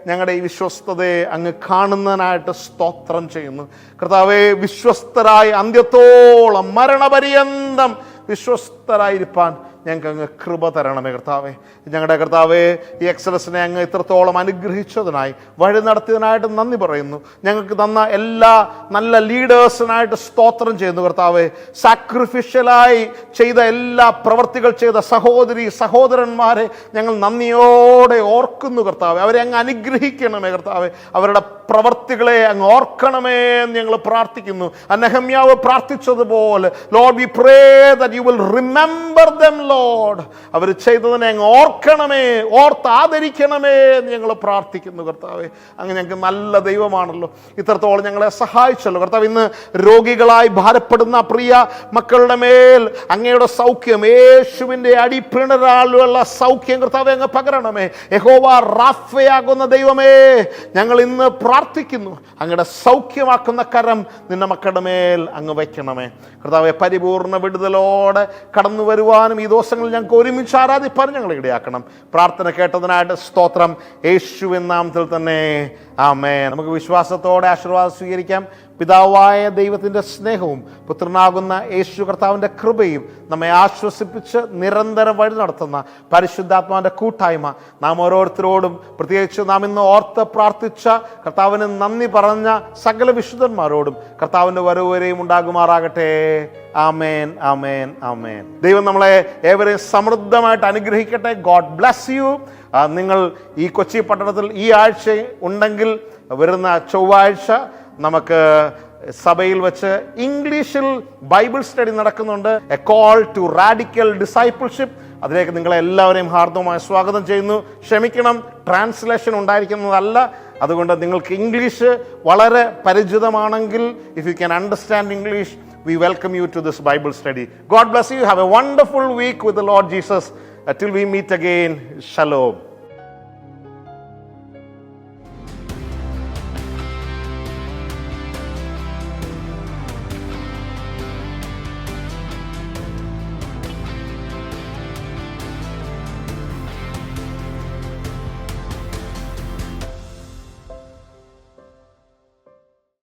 ഞങ്ങളുടെ ഈ വിശ്വസ്തതയെ അങ്ങ് കാണുന്നതിനായിട്ട് സ്തോത്രം ചെയ്യുന്നു. കർത്താവേ, വിശ്വസ്തരായി അന്ത്യത്തോളം മരണപര്യന്തം വിശ്വസ്തരായിരിക്കാൻ ഞങ്ങൾക്ക് അങ്ങ് കൃപ തരണമേ കർത്താവേ. ഞങ്ങളുടെ കർത്താവേ, ഈ എക്സലസിനെ അങ്ങ് ഇത്രത്തോളം അനുഗ്രഹിച്ചതിനായി, വഴി നടത്തിയതിനായിട്ട് നന്ദി പറയുന്നു. ഞങ്ങൾക്ക് തന്ന എല്ലാ നല്ല ലീഡേഴ്സിനായിട്ട് സ്തോത്രം ചെയ്യുന്നു കർത്താവേ. സാക്രിഫിഷ്യലായി ചെയ്ത എല്ലാ പ്രവർത്തികൾ ചെയ്ത സഹോദരി സഹോദരന്മാരെ ഞങ്ങൾ നന്ദിയോടെ ഓർക്കുന്നു കർത്താവേ. അവരെ അങ്ങ് അനുഗ്രഹിക്കണമേ കർത്താവേ. അവരുടെ പ്രവർത്തികളെ അങ്ങ് ഓർക്കണമേ എന്ന് ഞങ്ങൾ പ്രാർത്ഥിക്കുന്നു. നെഹമ്യാവ് പ്രാർത്ഥിച്ചതുപോലെ, Lord we pray that you will remember them Lord. അവർ ചെയ്തതിനെ അങ്ങ് ഓർക്കണമേ, ഓർത്ത് ആദരിക്കണമേ എന്ന് ഞങ്ങൾ പ്രാർത്ഥിക്കുന്നു കർത്താവേ. അങ്ങ് ഞങ്ങൾക്ക് നല്ല ദൈവമാണല്ലോ, ഇത്രത്തോളം ഞങ്ങളെ സഹായിച്ചല്ലോ കർത്താവ്. ഇന്ന് രോഗികളായി ഭാരപ്പെടുന്ന പ്രിയ മക്കളുടെ മേൽ അങ്ങയുടെ സൗഖ്യം, യേശുവിൻ്റെ അടിപ്പിണരാലുള്ള സൗഖ്യം കർത്താവെ അങ്ങ് പകരണമേ. യഹോവ റാഫയാകുന്ന ദൈവമേ, ഞങ്ങൾ ഇന്ന് പ്രാർത്ഥിക്കുന്നു, അങ്ങയുടെ സൗഖ്യമാക്കുന്ന കരം നിന്റെ മക്കളുടെ മേൽ അങ്ങ് വയ്ക്കണമേ കർത്താവെ. പരിപൂർണ്ണ വിടുതലോടെ കടന്നു വരുവാനും ഈ ദിവസങ്ങളിൽ ഞങ്ങൾക്ക് ഒരുമിച്ച് ആരാധിപ്പാൻ ഞങ്ങൾ ഇടയാക്കണം. പ്രാർത്ഥന കേട്ടതിനായിട്ട് സ്തോത്രം, യേശുവിൻ നാമത്തിൽ തന്നെ ആമേൻ. നമുക്ക് വിശ്വാസത്തോടെ ആശീർവാദം സ്വീകരിക്കാം. പിതാവായ ദൈവത്തിൻ്റെ സ്നേഹവും പുത്രനാകുന്ന യേശു കർത്താവിൻ്റെ കൃപയും നമ്മെ ആശ്വസിപ്പിച്ച് നിരന്തരം വഴി നടത്തുന്ന പരിശുദ്ധാത്മാവിൻ്റെ കൂട്ടായ്മ നാം ഓരോരുത്തരോടും, പ്രത്യേകിച്ച് നാം ഇന്ന് ഓർത്ത് പ്രാർത്ഥിച്ച കർത്താവിന് നന്ദി പറഞ്ഞ സകല വിശുദ്ധന്മാരോടും കർത്താവിൻ്റെ വരവുവരെയും ഉണ്ടാകുമാറാകട്ടെ. ആമേൻ, ആമേൻ, ആമേൻ. ദൈവം നമ്മളെ ഏവരെയും സമൃദ്ധമായിട്ട് അനുഗ്രഹിക്കട്ടെ. God bless you. നിങ്ങൾ ഈ കൊച്ചി പട്ടണത്തിൽ ഈ ആഴ്ച ഉണ്ടെങ്കിൽ വരുന്ന ചൊവ്വാഴ്ച നമുക്ക് സഭയിൽ വെച്ച് ഇംഗ്ലീഷിൽ ബൈബിൾ സ്റ്റഡി നടക്കുന്നുണ്ട്. A call to radical discipleship. അതിലേക്ക് നിങ്ങളെ എല്ലാവരെയും ഹാർദവമായി സ്വാഗതം ചെയ്യുന്നു. ക്ഷമിക്കണം, ട്രാൻസ്ലേഷൻ ഉണ്ടായിരിക്കുന്നതല്ല. അതുകൊണ്ട് നിങ്ങൾക്ക് ഇംഗ്ലീഷ് വളരെ പരിചിതമാണെങ്കിൽ, if you can understand English, we welcome you to this Bible study. God bless you. Have a wonderful week with the Lord Jesus. Till we meet again. Shalom.